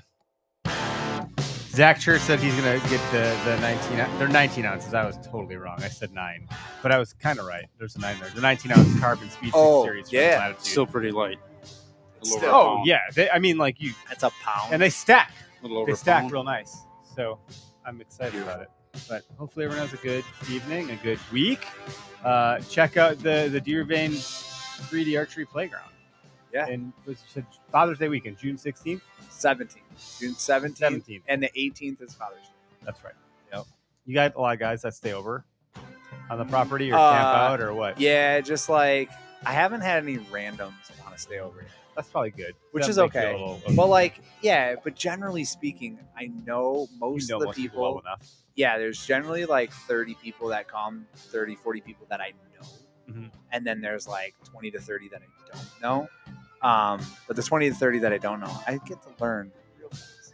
Zach Church said he's gonna get the 19. They're 19 ounces. I was totally wrong. I said 9, but I was kind of right. There's a 9 there. The 19-ounce carbon speed Oh, series. from yeah. Latitude. Still pretty light. It's Little still- over a Oh pound. yeah. I mean, like you, It's a pound. and they stack. Little over They a stack pound. real nice. So I'm excited about it. But hopefully everyone has a good evening, a good week. Check out the Deervane 3D Archery Playground. Yeah. And it's Father's Day weekend, June 16th. 17th. June 17th. 17th. And the 18th is Father's Day. That's right. Yep. You got a lot of guys that stay over on the property or camp out or what? Yeah, just like I haven't had any randoms want to stay over here. That's probably good. Which That is makes you okay. a little- But like, yeah, but generally speaking, I know you most know of the most people people. well enough. Yeah, there's generally like 30 people that come, 30, 40 people that I know. Mhm. And then there's like 20 to 30 that I don't know. But the 20 to 30 that I don't know, I get to learn real things.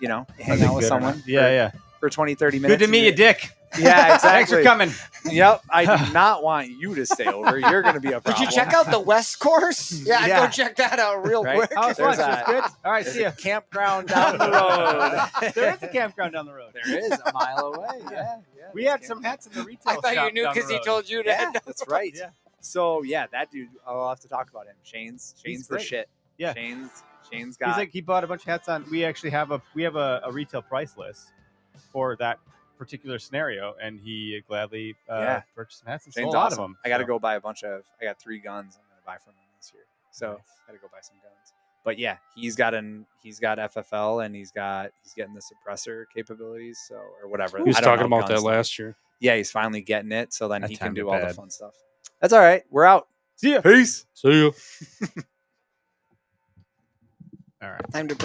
You know, Are hang they out with good or someone not? Yeah, for 20, 30 yeah. minutes. Good to meet you, Dick. Yeah, Thanks for exactly. coming. Yep. I do not want you to stay over. You're going to be a Did problem. you check out the West Course? Yeah, Yeah. go check that out real Right. quick. Oh, it's There's fun. It's a- good. All right, There's see ya. a campground down the road. There is a campground down the road. There is a mile away. Yeah. We had some hats in the retail I thought shop you knew down the because he road. told you to. Yeah, that's right. Yeah. So yeah, that dude. I'll have to talk about him. Shane's He's for great. shit. Yeah. Shane's got. He's like he bought a bunch of hats on. We actually have a retail price list for that particular scenario, and he gladly Yeah. purchased some hats and Shane's sold a lot of awesome. them. I got to So, go buy a bunch of. I got 3 guns. I'm gonna buy from him this year. So Nice. got to go buy some guns. But yeah, he's got FFL and he's getting the suppressor capabilities. So or whatever. He was I don't talking know about that guns. last year. Yeah, he's finally getting it. So then That he time can to do all the bed. fun stuff. That's all right. We're out. See ya. Peace. See ya. All right. Time to